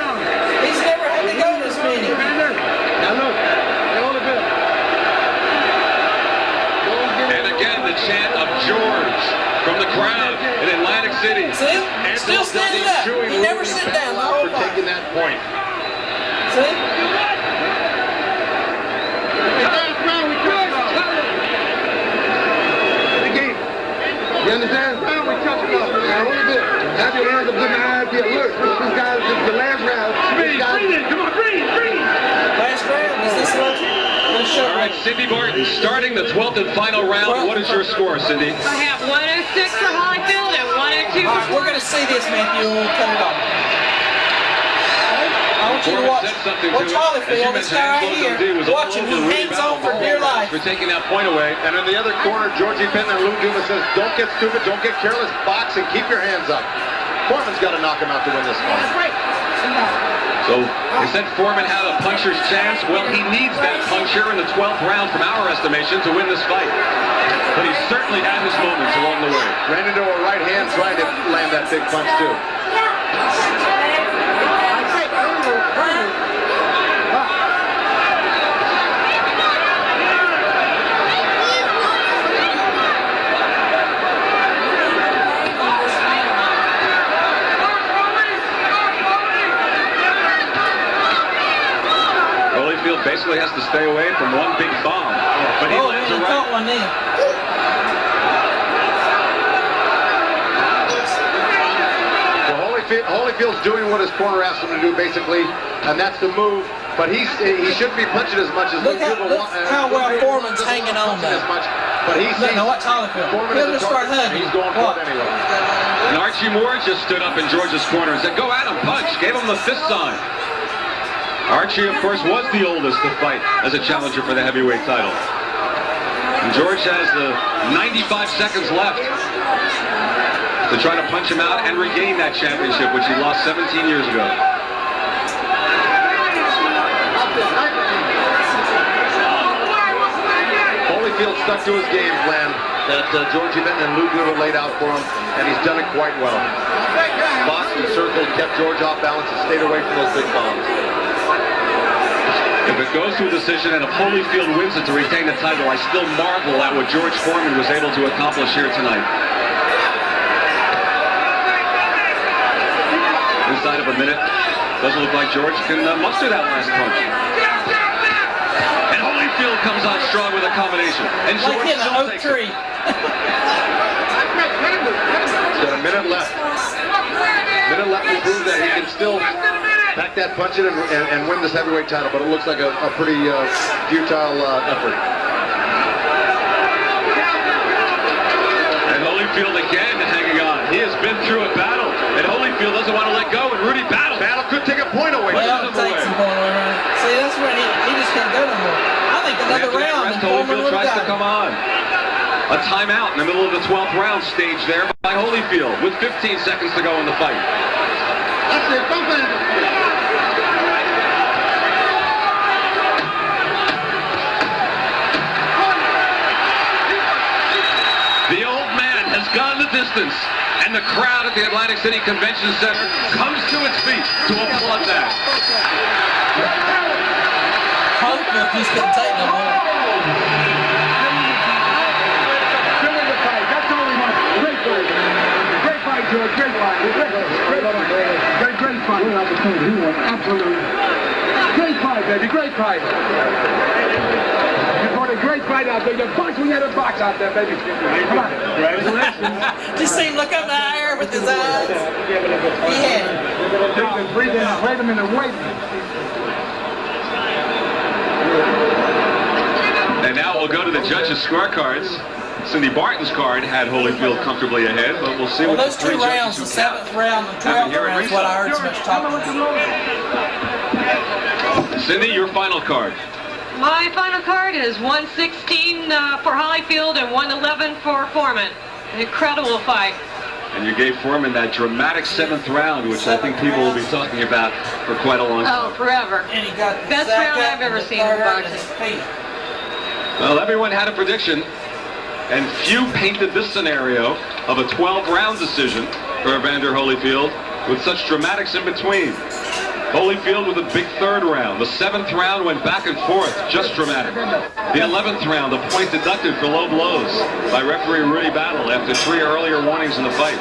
Speaker 11: crowd in Atlantic City.
Speaker 1: See? Still standing up. He never sit down the whole
Speaker 15: for taking that point.
Speaker 1: See?
Speaker 15: You understand? Now we touch them up. Now, what is it? Have your hands up in the eyes, be alert. These guys, this is the last round. Breathe it. Come on, breathe.
Speaker 1: Last round. Is this legend?
Speaker 11: All right, Cindy Barton, starting the 12th and final round. What is your score, Cindy?
Speaker 16: I have 106 for Holyfield and 102 for
Speaker 1: All right, we're going to see this, Matthew, and we'll cut it off. I want you to watch Holyfield, this guy right here, watching. He hangs on for dear life.
Speaker 11: For taking that point away.
Speaker 15: And in the other corner, Georgie Benton and Lou Dumas says, don't get stupid, don't get careless, box and keep your hands up. Foreman's got to knock him out to win this one.
Speaker 11: So, they said Foreman had a puncher's chance. Well, he needs that puncher in the 12th round from our estimation to win this fight. But he certainly had his moments along the way.
Speaker 15: Ran into a right hand trying to land that big punch, too.
Speaker 11: Holyfield basically has to stay away from one big bomb. But he lands a right.
Speaker 1: One in.
Speaker 15: Holyfield's doing what his corner asked him to do, basically, and that's the move. But he shouldn't be punching as much as
Speaker 1: look how well Foreman's hanging on there.
Speaker 15: But he sees
Speaker 1: now watch Holyfield.
Speaker 15: He'll
Speaker 1: just start hugging.
Speaker 15: He's going for it anyway.
Speaker 11: And Archie Moore just stood up in George's corner and said, "Go at him, punch." Gave him the fist sign. Archie, of course, was the oldest to fight as a challenger for the heavyweight title. And George has the 95 seconds left to try to punch him out and regain that championship, which he lost 17 years ago.
Speaker 15: Holyfield stuck to his game plan that Georgie Benton and Lou Dumas laid out for him, and he's done it quite well. Boxed and circled, kept George off balance, and stayed away from those big bombs.
Speaker 11: If it goes to a decision and if Holyfield wins it to retain the title, I still marvel at what George Foreman was able to accomplish here tonight. Inside of a minute, doesn't look like George can muster that last punch. And Holyfield comes out strong with a combination. And George
Speaker 1: like hitting an oak tree.
Speaker 15: He's got a minute left. Minute left to prove that he can still pack that punch in and win this heavyweight title, but it looks like a pretty futile effort.
Speaker 11: And Holyfield again hanging on. He has been through a battle, and Holyfield doesn't want to let go, and Rudy Battle could take a point away.
Speaker 1: Well, take some point away. See, that's where he just can't go no more. I think another round.
Speaker 11: Rest, Holyfield tries to come on. A timeout in the middle of the 12th round stage there by Holyfield with 15 seconds to go in the fight.
Speaker 15: That's it,
Speaker 11: The old man has gone the distance, and the crowd at the Atlantic City Convention Center comes to its feet to applaud that.
Speaker 1: Holyfield just couldn't take no more.
Speaker 17: Great fight, George. Great fight. Great fight. What opportunity. He won. Absolutely. Great fight, baby. Great fight. You brought a great fight out there. You box when you had a box out there, baby. Come on. Congratulations.
Speaker 1: Just see him look up in the air with his eyes. Yeah.
Speaker 17: Breathe him in the weight.
Speaker 11: And now we'll go to the judges' scorecards. Cindy Barton's card had Holyfield comfortably ahead, but we'll see what
Speaker 1: those
Speaker 11: the three
Speaker 1: two rounds, the 7th round and 12th round, is what I heard so much talk about.
Speaker 11: Cindy, your final card.
Speaker 16: My final card is 116 for Holyfield and 111 for Foreman. An incredible fight.
Speaker 11: And you gave Foreman that dramatic 7th round, which I think people will be talking about for quite a long time.
Speaker 16: Oh, forever.
Speaker 1: And he got
Speaker 16: best round I've ever seen in boxing.
Speaker 11: Well, everyone had a prediction, and few painted this scenario of a 12-round decision for Evander Holyfield with such dramatics in between.
Speaker 18: Holyfield with a big third round. The 7th round went back and forth, just dramatic. The 11th round, a point deducted for low blows by referee Rudy Battle after 3 earlier warnings in the fight.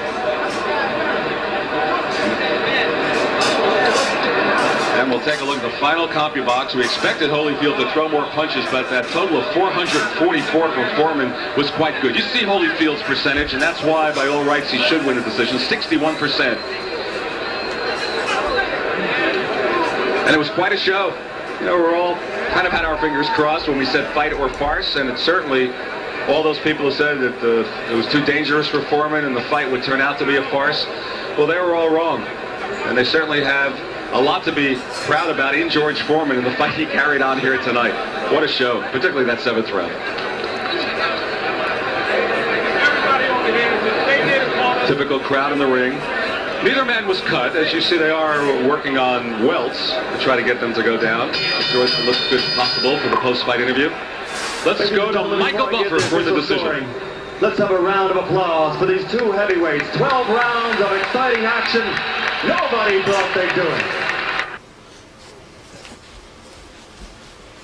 Speaker 18: And we'll take a look at the final CompuBox. We expected Holyfield to throw more punches, but that total of 444 for Foreman was quite good. You see Holyfield's percentage, and that's why, by all rights, he should win the decision, 61%. And it was quite a show. You know, we're all kind of had our fingers crossed when we said fight or farce, and it's certainly all those people who said that it was too dangerous for Foreman and the fight would turn out to be a farce. Well, they were all wrong. And they certainly have a lot to be proud about in George Foreman and the fight he carried on here tonight. What a show, particularly that 7th round. Typical crowd in the ring. Neither man was cut. As you see, they are working on welts to try to get them to go down. George looks as good as possible for the post-fight interview. Let's go to Michael Buffer for the decision.
Speaker 19: Let's have a round of applause for these 2 heavyweights. 12 rounds of exciting action. Nobody thought they'd do it.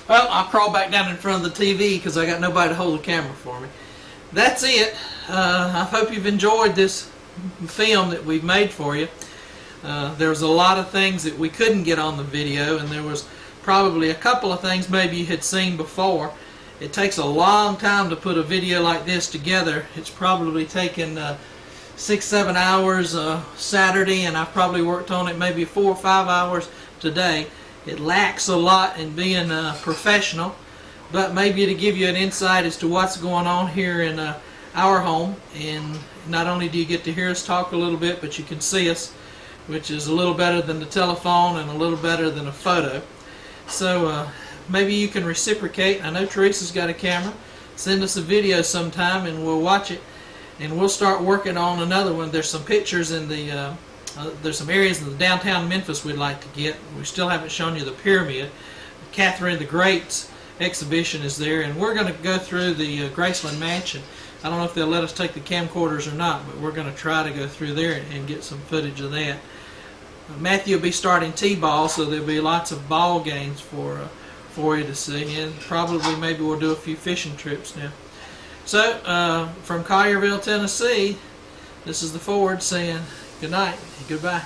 Speaker 1: Well, I'll crawl back down in front of the TV because I got nobody to hold the camera for me. That's it. I hope you've enjoyed this film that we've made for you. There's a lot of things that we couldn't get on the video, and there was probably a couple of things maybe you had seen before. It takes a long time to put a video like this together. It's probably taken 6-7 hours Saturday, and I've probably worked on it maybe 4 or 5 hours today. It lacks a lot in being professional, but maybe to give you an insight as to what's going on here in our home. And not only do you get to hear us talk a little bit, but you can see us, which is a little better than the telephone and a little better than a photo. So maybe you can reciprocate. I know Teresa's got a camera. Send us a video sometime and we'll watch it, and we'll start working on another one. There's some pictures in the there's some areas in the downtown Memphis we'd like to get. We still haven't shown you the pyramid. Catherine the Great's exhibition is there, and we're going to go through the Graceland Mansion. I don't know if they'll let us take the camcorders or not, but we're going to try to go through there and get some footage of that. Matthew will be starting T-ball, so there'll be lots of ball games for you to see, and probably maybe we'll do a few fishing trips now. So, from Collierville, Tennessee, this is the Ford saying good night and goodbye.